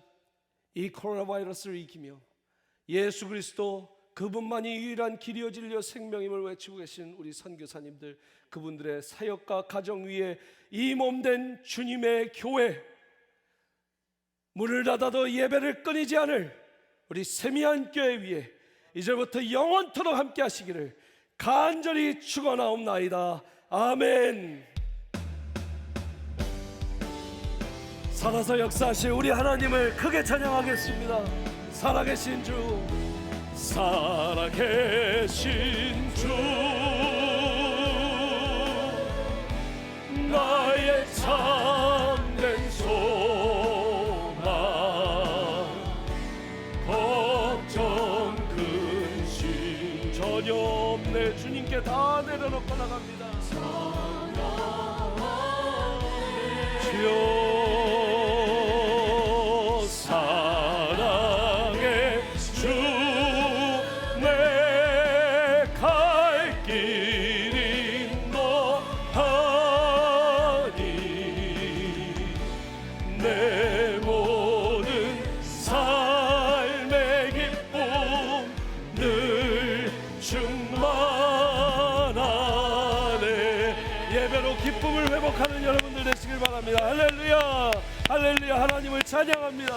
이 코로나 바이러스를 이기며 예수 그리스도 그분만이 유일한 길이요 진리요 생명임을 외치고 계신 우리 선교사님들, 그분들의 사역과 가정 위에 이 몸된 주님의 교회, 문을 닫아도 예배를 끊이지 않을 우리 세미한 교회 위에 이제부터 영원토록 함께 하시기를 간절히 축원하옵나이다. 아멘. 살아서 역사하실 우리 하나님을 크게 찬양하겠습니다. 살아계신 주, 살아계신 주, 나의 참된 소망, 걱정 근심 전혀 없네. 주님께 다 내려놓고 나갑니다. 주여, 기쁨을 회복하는 여러분들 되시길 바랍니다. 할렐루야. 할렐루야. 하나님을 찬양합니다.